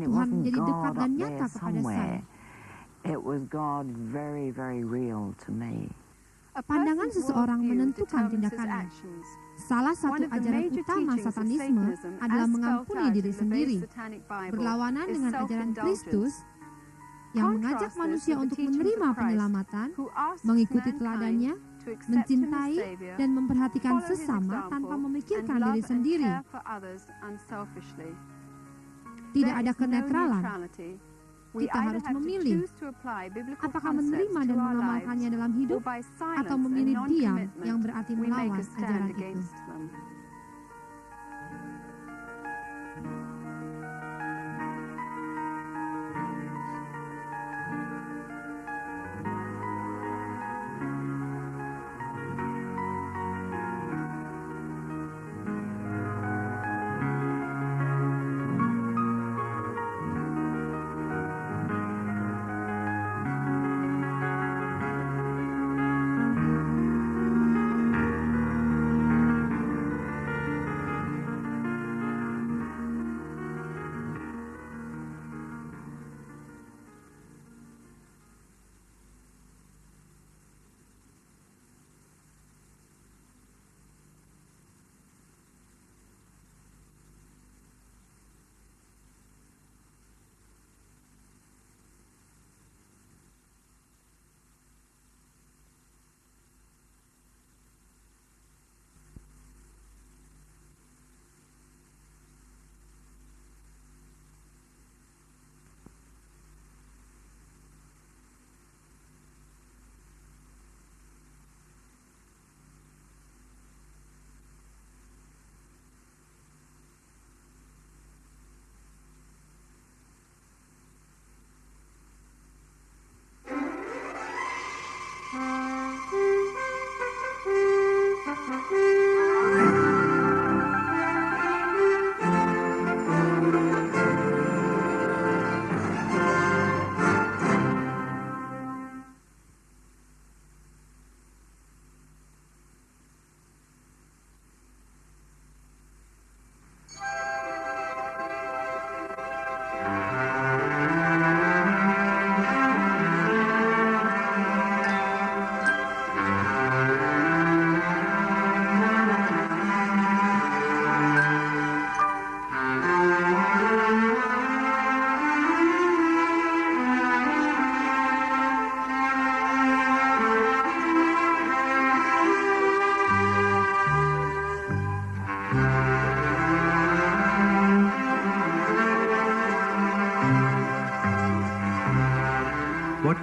Tuhan menjadi dekat dan nyata kepada saya. Pandangan seseorang menentukan tindakannya. Salah satu ajaran utama satanisme adalah mengampuni diri sendiri, berlawanan dengan ajaran Kristus yang mengajak manusia untuk menerima penyelamatan, mengikuti teladannya, mencintai dan memperhatikan sesama tanpa memikirkan diri sendiri. Tidak ada kenetralan. Kita harus memilih apakah menerima dan mengamalkannya dalam hidup atau memilih diam yang berarti melawan ajaran itu.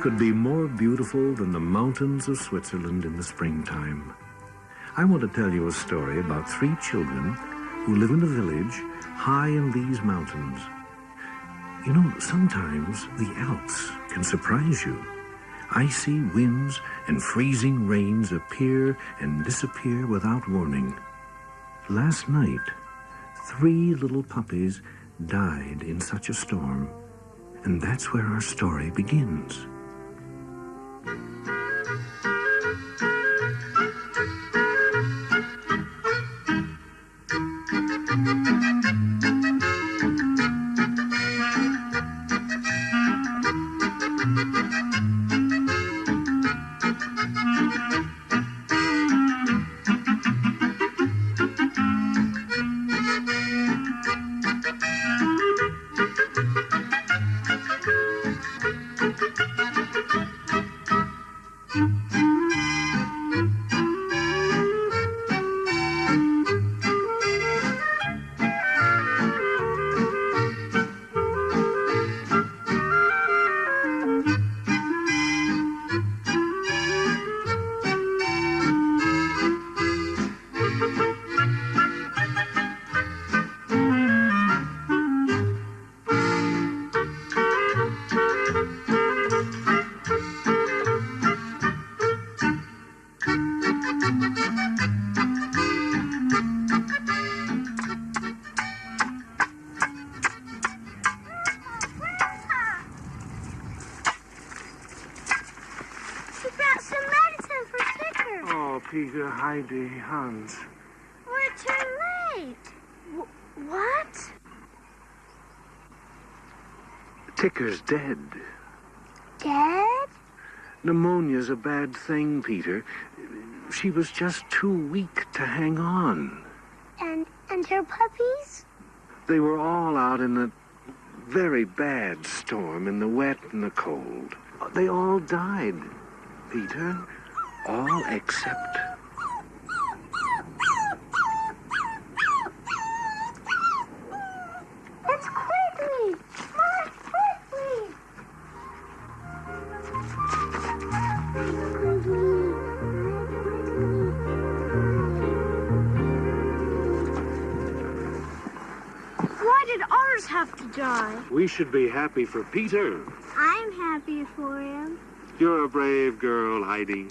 could be more beautiful than the mountains of Switzerland in the springtime. I want to tell you a story about 3 children who live in a village high in these mountains. You know, sometimes the Alps can surprise you. Icy winds and freezing rains appear and disappear without warning. Last night, 3 little puppies died in such a storm, and that's where our story begins. Peter, Heidi, Hans. We're too late. What? Ticker's dead. Dead? Pneumonia's a bad thing, Peter. She was just too weak to hang on. And her puppies? They were all out in a very bad storm, in the wet and the cold. They all died, Peter. All except... It's Quigley! My Quigley! Why did ours have to die? We should be happy for Peter. I'm happy for him. You're a brave girl, Heidi.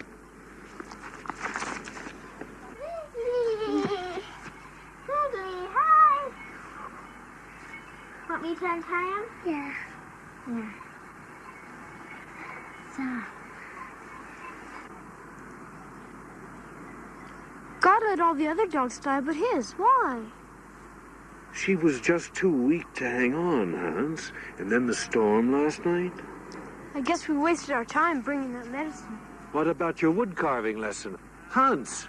Hi. Want me to untie him? Yeah. Yeah. So. God let all the other dogs die but his. Why? She was just too weak to hang on, Hans. And then the storm last night? I guess we wasted our time bringing that medicine. What about your wood carving lesson? Hans!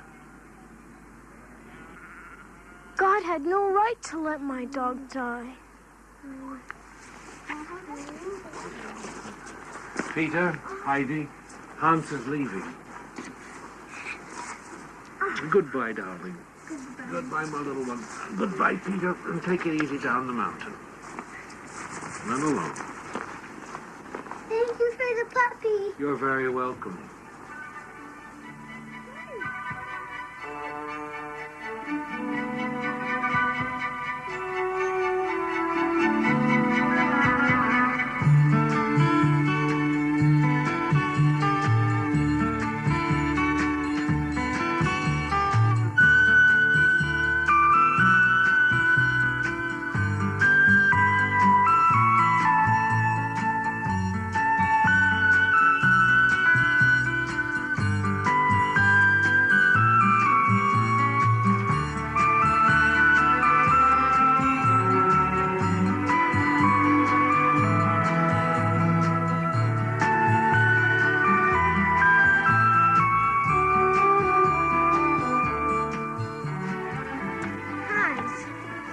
God had no right to let my dog die. Peter, Heidi, Hans is leaving. Goodbye, darling. Goodbye, my little one. Goodbye, Peter, and take it easy down the mountain. Run along. Thank you for the puppy. You're very welcome.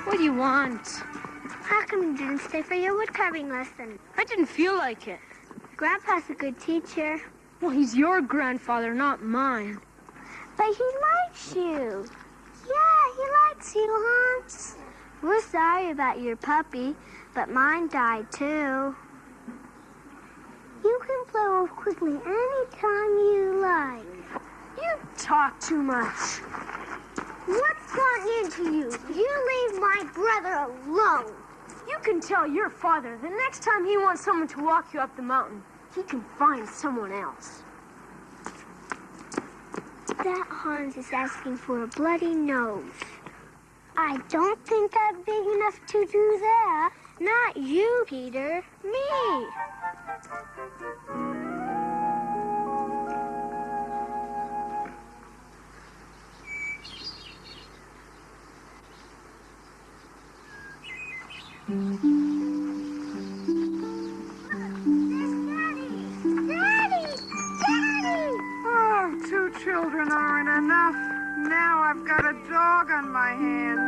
What do you want? How come you didn't stay for your wood carving lesson? I didn't feel like it. Grandpa's a good teacher. Well, he's your grandfather, not mine. But he likes you. Yeah, he likes you, Hans. We're sorry about your puppy, but mine died too. You can play with quickly anytime you like. You talk too much. What's gotten into you? You leave my brother alone. You can tell your father the next time he wants someone to walk you up the mountain, he can find someone else. That Hans is asking for a bloody nose. I don't think I'm big enough to do that. Not you, Peter. Me. Oh, 2 children aren't enough. Now I've got a dog on my hands.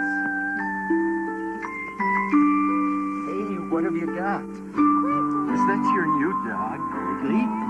Hey, what have you got? Is that your new dog, Wrigley?